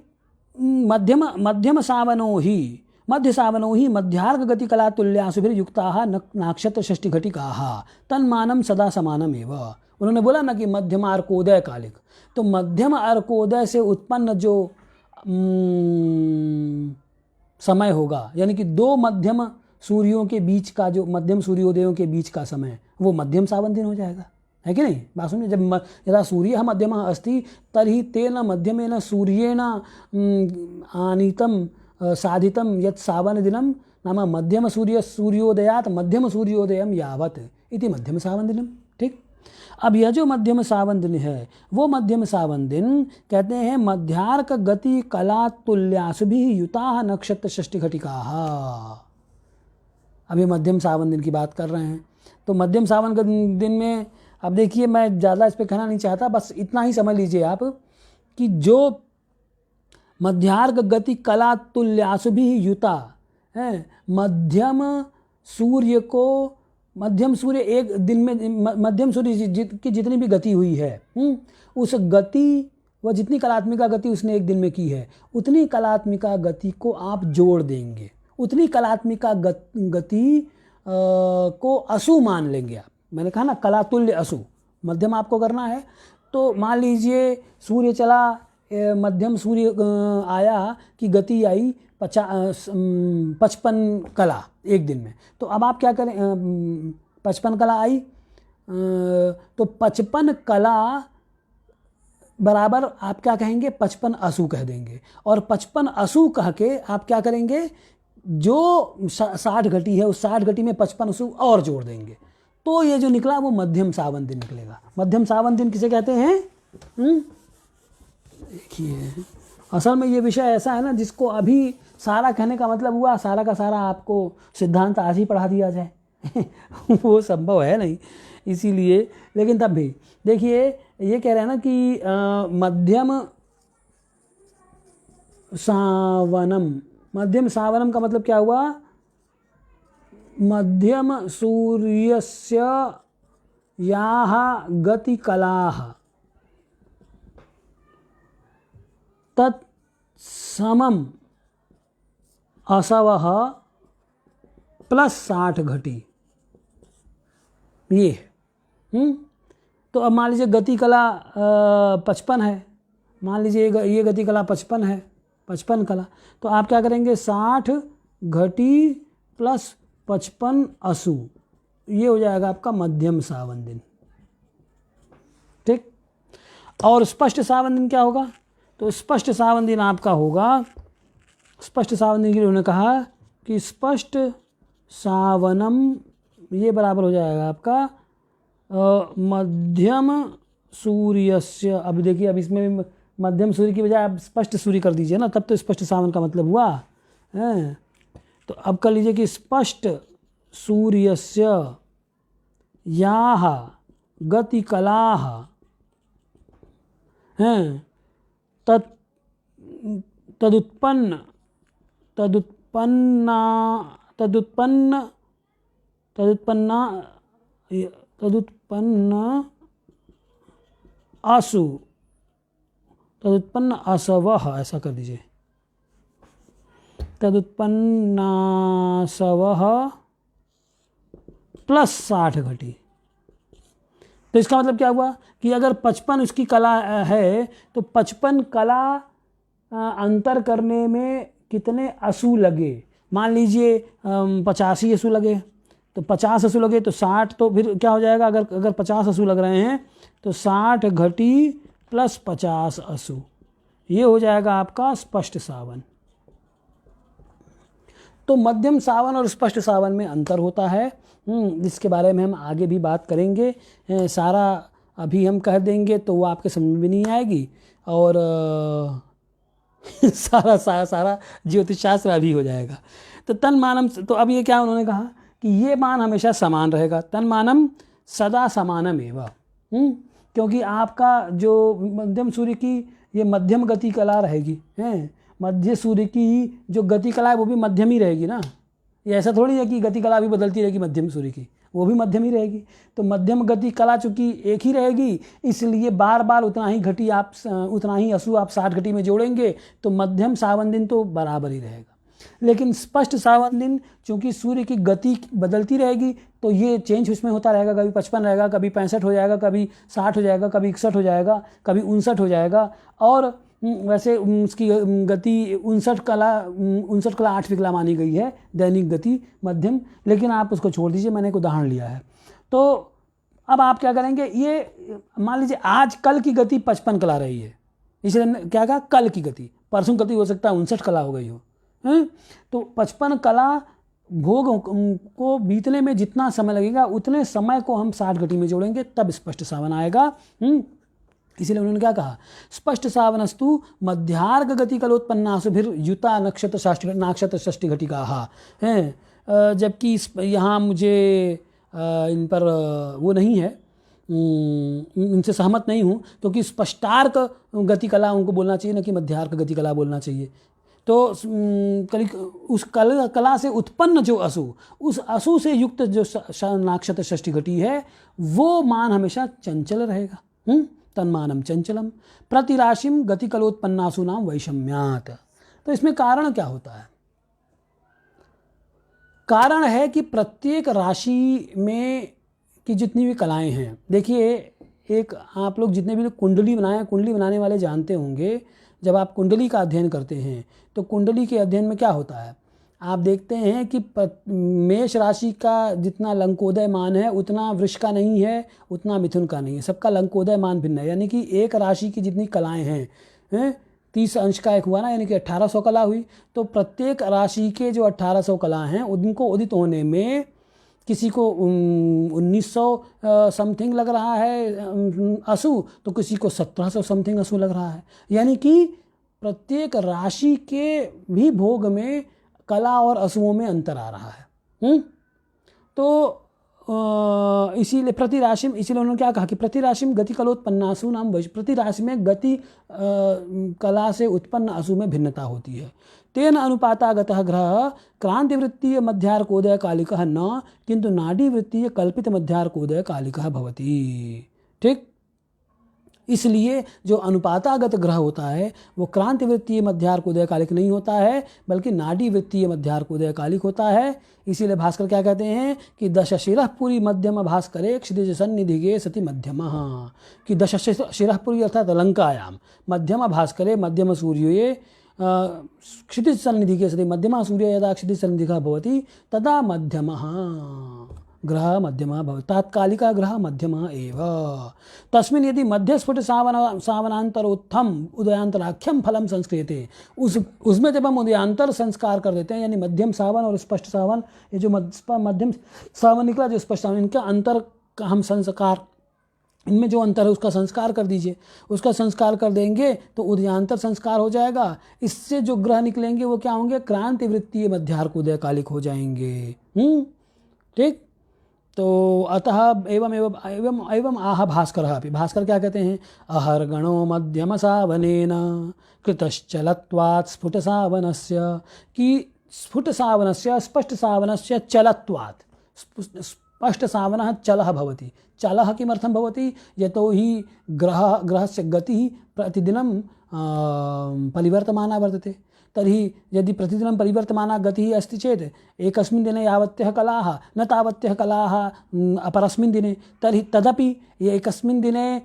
मध्यम सावनो ही मध्यार्घ गति कला तुल्यासुभिर्युक्ताः नाक्षत्र षष्टि घटिकाः तन्मानं सदा समानम एव। उन्होंने बोला ना कि मध्यम अर्कोदय कालिक, तो मध्यम अर्कोदय से उत्पन्न जो समय होगा, यानी कि 2 मध्यम सूर्यों के बीच का जो मध्यम सूर्योदयों के बीच का समय, वो मध्यम सावन दिन हो जाएगा, है कि नहीं। बात सुनिए, जब यदा सूर्यः मध्यमः अस्ति तर्हि तेन मध्यमेन सूर्येण आनीतं साधितं यत् सावनदिनं नाम मध्यम सूर्योदयात् मध्यम सूर्योदयं यावत् इति मध्यम सावन दिनम, ठीक। अब यह जो मध्यम सावन दिन है, वो मध्यम सावन दिन कहते हैं मध्यार्क गति कला तुल्यासुभिः युताः नक्षत्र षष्टि घटिकाः। अभी मध्यम सावन दिन की बात कर रहे हैं, तो मध्यम सावन दिन में अब देखिए, मैं ज़्यादा इस पर कहना नहीं चाहता, बस इतना ही समझ लीजिए आप कि जो मध्यार्घ गति कला तुल्यासुभिः युता है, मध्यम सूर्य को, मध्यम सूर्य एक दिन में, मध्यम सूर्य की जितनी भी गति हुई है, उस गति व जितनी कलात्मिका गति उसने एक दिन में की है, उतनी कलात्मिका गति को आप जोड़ देंगे, उतनी कलात्मिका गति को असु मान लेंगे आप। मैंने कहा ना कलातुल्य असु, मध्यम आपको करना है। तो मान लीजिए सूर्य चला, मध्यम सूर्य आया कि गति आई 55 कला एक दिन में। तो अब आप क्या करें, 55 कला आई, तो 55 कला बराबर आप क्या कहेंगे, 55 असु कह देंगे। और 55 असु कह के आप क्या करेंगे, जो 60 घटी है उस 60 घटी में 55 असु और जोड़ देंगे। तो ये जो निकला वो मध्यम सावन दिन निकलेगा। मध्यम सावन दिन किसे कहते हैं? देखिए, असल में ये विषय ऐसा है ना जिसको अभी सारा कहने का मतलब हुआ सारा का सारा आपको सिद्धांत आज ही पढ़ा दिया जाए वो संभव है नहीं, इसीलिए। लेकिन तब भी देखिए, ये कह रहे हैं ना कि मध्यम सावनम। मध्यम सावनम का मतलब क्या हुआ? मध्यम सूर्यस्य याः गतिकलाः तत्समम् असवः प्लस 60 घटी। ये तो अब मान लीजिए गति कला 55 है, मान लीजिए ये गति कला 55 है, 55 कला। तो आप क्या करेंगे, 60 घटी प्लस 55 असु, ये हो जाएगा आपका मध्यम सावन दिन। ठीक। और स्पष्ट सावन दिन क्या होगा? तो स्पष्ट सावन दिन आपका होगा, स्पष्ट सावन दिन के लिए उन्होंने कहा कि स्पष्ट सावनम ये बराबर हो जाएगा आपका मध्यम सूर्यस्य। अब देखिए, अब इसमें मध्यम सूर्य की बजाय आप स्पष्ट सूर्य कर दीजिए ना, तब तो स्पष्ट सावन का मतलब हुआ है। तो अब कर लीजिए कि स्पष्ट सूर्यस्य याः गतिकलाः हैं तदुत्पन्न असु, तदुत्पन्न असवः, ऐसा कर दीजिए, तदुत्पन्नासवः प्लस 60 घटी। तो इसका मतलब क्या हुआ कि अगर 55 उसकी कला है तो 55 कला अंतर करने में कितने असु लगे? मान लीजिए 85 असु लगे, तो 50 असु लगे तो 60, तो फिर क्या हो जाएगा, अगर 50 असु लग रहे हैं तो 60 घटी प्लस 50 असु, ये हो जाएगा आपका स्पष्ट सावन। तो मध्यम सावन और स्पष्ट सावन में अंतर होता है, जिसके बारे में हम आगे भी बात करेंगे। सारा अभी हम कह देंगे तो वो आपके समझ में नहीं आएगी, और सारा ज्योतिष शास्त्र अभी हो जाएगा। तो तन मानम, तो अब ये क्या उन्होंने कहा कि ये मान हमेशा समान रहेगा, तन मानम सदा समानम एवं। क्योंकि आपका जो मध्यम सूर्य की ये मध्यम गति कला रहेगी, हैं, मध्य सूर्य की जो गति कला है वो भी मध्यम ही रहेगी ना। ये ऐसा थोड़ी है कि गति कला भी बदलती रहेगी मध्यम सूर्य की, वो भी मध्यम ही रहेगी। तो मध्यम गति कला चूँकि एक ही रहेगी, इसलिए बार बार उतना ही घटी आप, उतना ही असु आप 60 घटी में जोड़ेंगे, तो मध्यम सावन दिन तो बराबर ही रहेगा। लेकिन स्पष्ट सावन दिन चूँकि सूर्य की गति बदलती रहेगी, तो ये चेंज उसमें होता रहेगा, कभी 55 रहेगा, कभी 65 हो जाएगा, कभी 60 हो जाएगा, कभी 61 हो जाएगा, कभी 59 हो जाएगा। और वैसे उसकी गति 59 कला 8वीं कला मानी गई है, दैनिक गति मध्यम, लेकिन आप उसको छोड़ दीजिए, मैंने एक उदाहरण लिया है। तो अब आप क्या करेंगे, ये मान लीजिए आज कल की गति 55 कला रही है, इसलिए क्या कहा, कल की गति, परसों गति हो सकता है 59 कला हो गई हो, तो 55 कला भोग को बीतने में जितना समय लगेगा उतने समय को हम 60 घटी में जोड़ेंगे, तब स्पष्ट सावन आएगा। इसीलिए उन्होंने क्या कहा, स्पष्ट सावनस्तु मध्यार्घ गति कलोत्पन्नासु फिर युता नाक्षत्र षष्ठी घटिका है। जबकि यहाँ मुझे इन पर वो नहीं है, इनसे सहमत नहीं हूँ, क्योंकि स्पष्टार्क गति कला उनको बोलना चाहिए, न कि मध्यार्क गति कला बोलना चाहिए। तो उस कला से उत्पन्न जो असु, उस असु से युक्त जो नाक्षत्र षष्ठी घटी है, वो मान हमेशा चंचल रहेगा। तन्मानम चंचलम प्रतिराशिम गति कलोत्पन्नासु नाम वैषम्यात। तो इसमें कारण क्या होता है? कारण है कि प्रत्येक राशि में की जितनी भी कलाएं हैं, देखिए, एक आप लोग जितने भी कुंडली बनाए, कुंडली बनाने वाले जानते होंगे, जब आप कुंडली का अध्ययन करते हैं तो कुंडली के अध्ययन में क्या होता है, आप देखते हैं कि मेष राशि का जितना लंकोदय मान है उतना वृष का नहीं है, उतना मिथुन का नहीं है, सबका लंकोदय मान भिन्न है। यानी कि एक राशि की जितनी कलाएं हैं 30 अंश का एक हुआ ना, यानी कि 1800 कला हुई। तो प्रत्येक राशि के जो 1800 कला हैं उनको उदित होने में किसी को 1900 समथिंग लग रहा है असु, तो किसी को 1700 समथिंग असु लग रहा है। यानी कि प्रत्येक राशि के भी भोग में कला और असुओं में अंतर आ रहा है। तो इसीलिए प्रति राशि, इसीलिए उन्होंने क्या कहा कि प्रति राशि में गति कलोत्पन्नासु नाम वैश्य, प्रति राशि में गति कला से उत्पन्न असु में भिन्नता होती है। तेन अनुपातागतः ग्रह क्रांतिवृत्तीय मध्यार्कोदय कालिकः न किंतु नाडीवृत्तीय कल्पित मध्यार्कोदय कालिकः भवति। ठीक, इसलिए जो अनुपातागत ग्रह होता है वो क्रांतिवृत्तीय मध्यार्कोदय कालिक नहीं होता है, बल्कि नाडी वृत्तीय मध्यार्कोदय कालिक होता है। इसीलिए भास्कर क्या कहते हैं कि दश शिरःपुरी मध्यम भास्करे क्षितिज सन्निधिगे सति मध्यम, कि दश शिरःपुरी अर्थात लंकायाम, मध्यम भास्करे मध्यम सूर्ये क्षितिज सन्निधिगे सति मध्यम सूर्य यदा क्षितिज सन्निधिः भवति तदा मध्यमः ग्रह मध्यमः भवति, तात्कालिका ग्रह मध्यमः एव। तस्मिन् यदि मध्यस्फुट सावनांतरोत्थम उदयांतराख्यम फलम संस्क्रियते, उसमें जब हम उदयांतर संस्कार कर देते हैं, यानी मध्यम सावन और स्पष्ट सावन, ये जो मध्यम सावन निकला जो स्पष्ट सावन, इनका अंतर का हम संस्कार, इनमें जो अंतर है उसका संस्कार कर दीजिए। उसका संस्कार कर देंगे तो उदयांतर संस्कार हो जाएगा। इससे जो ग्रह निकलेंगे वो क्या होंगे, क्रांति वृत्तीय मध्यार्कोदय कालिक हो जाएंगे। ठीक, तो अतः एवं एवं एवं एवं आह भास्कर अपि, भास्कर क्या कहते हैं, अहर्गणो मध्यम सावनेन कृतश्चलत्वात् स्फुट सावनस्य, कि स्फुट सावनस्य स्पष्ट सावनस्य चलत्वात्, स्पष्ट सावनः चलः भवति। चलः किमर्थं भवति, यतो हि ग्रहस्य गतिः प्रतिदिनं परिवर्तमाना वर्तते। तर्हि यदि प्रतिदिनं परिवर्तमाना गतिः अस्ति चेत् एकस्मिन् दिने यावत्यः कलाः न तावत्यः कलाः अपरस्मिन् दिने, तर्हि तदपि एकस्मिन् दिने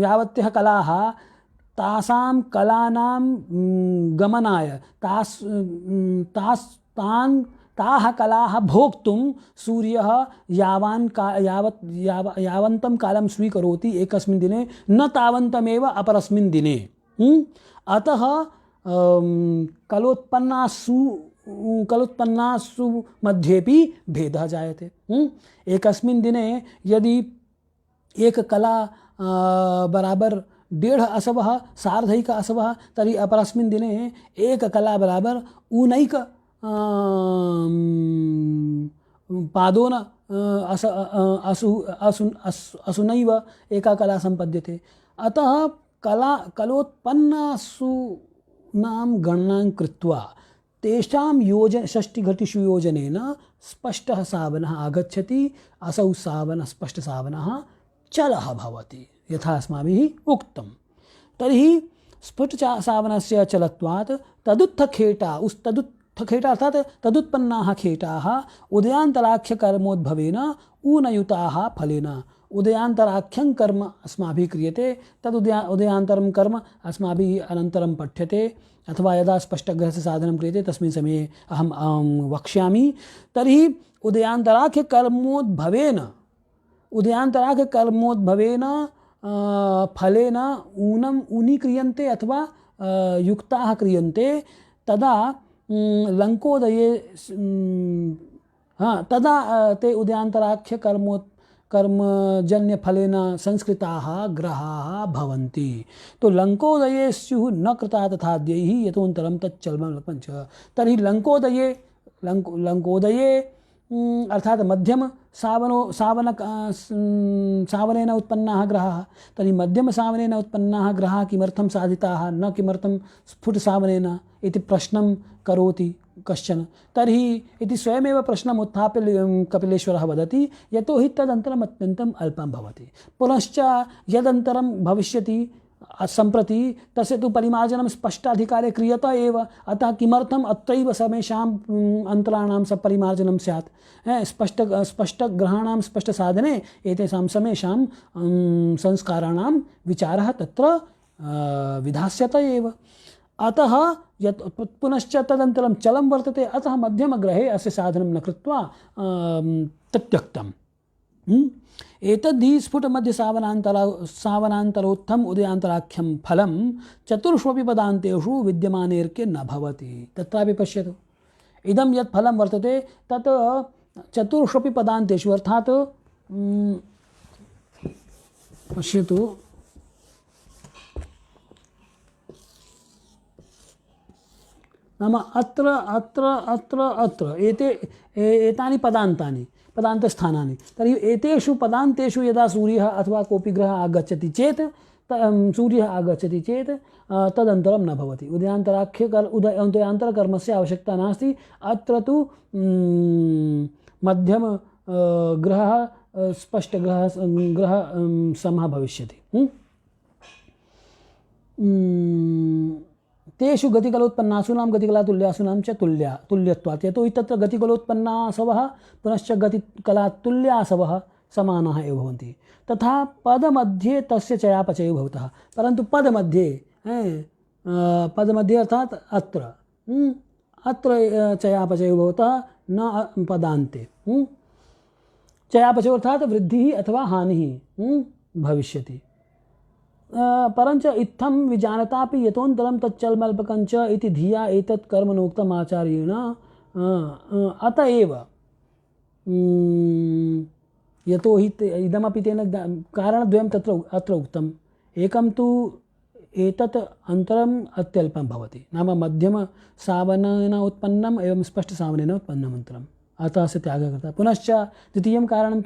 यावत्यः कलाः तासां कलानां गमनाय ताः कलाः भोक्तुं सूर्यः यावन्तं कालं स्वीकरोति एकस्मिन् दिने, न तावन्तमेव अपरस्मिन् दिने। अतः कलोत्पन्नासु मध्येपि भेदः जायते। एकस्मिन् दिने यदि एक कला बराबर 1.5 असवः सार्धैक असवः, तर्हि अपरस्मिन् दिने एक कला बराबर 19 पादोन असुनैव एका कला संपद्यते। अतः कलोत्पन्नासु नाम गणनां कृत्वा तेषां षष्टिघटिषु योजनेन स्पष्टः सावनः आगच्छति, असौ सावनः स्पष्ट सावनः चलः भवति यथा अस्माभिः उक्तं। तर्हि स्फुट सावनस्य चलत्वात् तदुत्थखेटा, उस तदुत्थखेटा अर्थात तदुत्पन्नाः खेटाः उदयांतराख्यकर्मोद्भवेन ऊनयुताः फलेन। उदयांतराख्यं कर्म अस्माभिः क्रियते, तद उदयांतरं कर्म अस्माभिः अनन्तरं पठ्यते, अथवा यदा स्पष्टग्रहस्य साधनं क्रियते तस्मिन् समये अहं वक्ष्यामि। तर्हि उदयांतराख्यकर्मोद्भवेन फलेन ऊनी क्रियन्ते अथवा युक्ताः क्रियन्ते, तदा लंकोदये तदा ते उदयांतराख्य कर्मजन्य फलेन संस्कृताः ग्रहाः भवन्ति। तो लंकोदये स्युः न कृता तथाद्यैः यतोऽन्तरं तच्चल्मं पंच। तर्हि लंकोदये अर्थात मध्यम सावनेन उत्पन्नाः ग्रहाः। तर्हि मध्यम सावनेन उत्पन्नाः ग्रहाः किमर्थं साधिताः, न किमर्थं स्फुट सावनेन इति प्रश्नं करोति कश्चन। तर्हि इति स्वयमेव प्रश्नम् उत्थाप्य कपिलेश्वरः वदति, यतो हि तदन्तरम् अत्यन्तम् अल्पं भवति, पुनश्च यदन्तरं भविष्यति सम्प्रति तस्य तु परिमार्जनं स्पष्टाधिकारे क्रियत एव। अतः किमर्थम् अत्रैव समेषाम् अन्तराणां सपरिमार्जनं स्यात्। स्पष्टग्रहाणां स्पष्टसाधने एतेषां समेषां संस्काराणां विचारः तत्र विधास्यत एव। अतः यत् पुनश्च तदनन्तरं चलं वर्तते, अतः मध्यमग्रहे अस्य साधनं न कृत्वा तत्यक्तम्। एतद्धि स्फुटमध्यसावनान्तरोत्थम् उदयान्तराख्यं फलं चतुर्ष्वपि पदान्तेषु विद्यमानेऽर्के न भवति। तत्रापि पश्यतु, इदं यत् फलं वर्तते तत् चतुर्ष्वपि पदान्तेषु, अर्थात् पश्यतु, नाम अत्र अत्र अत्र अत्र एतानि पदान्तस्थानानि, तर्हि एतेषु पदान्तेषु यदा सूर्यः अथवा कोऽपि ग्रहः आगच्छति चेत् सूर्यः आगच्छति चेत् तदन्तरं न भवति। उदयान्तरकर्मस्य आवश्यकता नास्ति। अत्र तु मध्यम ग्रहः स्पष्टग्रहः समः भविष्यति। तेषु गतिकलोत्पन्नासूनां गतिकलातुल्यासूनां च तुल्यत्वात्, यतोहि तत्र गतिकलोत्पन्नासवः पुनश्च गतिकलातुल्यासवः समानाः एव भवन्ति। तथा पदमध्ये तस्य चयापचयो भवतः, परन्तु पदमध्ये अर्थात् अत्र चयापचयो भवतः, न पदान्ते। चयापचयो अर्थात् वृद्धिः अथवा हानिः भविष्यति। परञ्च इत्थं विजानतापि यतोऽन्तरं तच्चल्मल्पकञ्च इति धिया एतत् कर्मणोक्तम् आचार्येण। अत एव यतोहि इदमपि तेन कारणद्वयं अत्र उक्तम्। एकं तु एतत् अन्तरम् अत्यल्पं भवति, नाम मध्यमसावनेन उत्पन्नम् एवं स्पष्टसावनेन उत्पन्नम् अन्तरम्, अतः अस्य त्यागः कृतः। पुनश्च द्वितीयं कारणं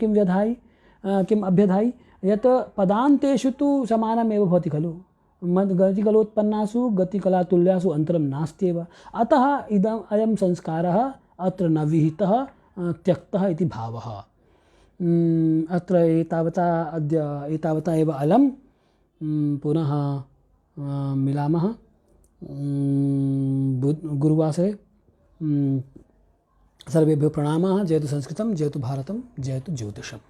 किम् अभ्यधायि, यत् पदान्तेषु तु समानमेव भवति खलु, गतिकलोत्पन्नासु गतिकलातुल्यासु अन्तरं नास्त्येव। अतः अयं संस्कारः अत्र न विहितः, त्यक्तः इति भावः। अत्र एतावता एव अलं। पुनः मिलामः गुरुवासरे। सर्वेभ्यो प्रणामाः। जयतु संस्कृतं, जयतु भारतं, जयतु ज्योतिषम्।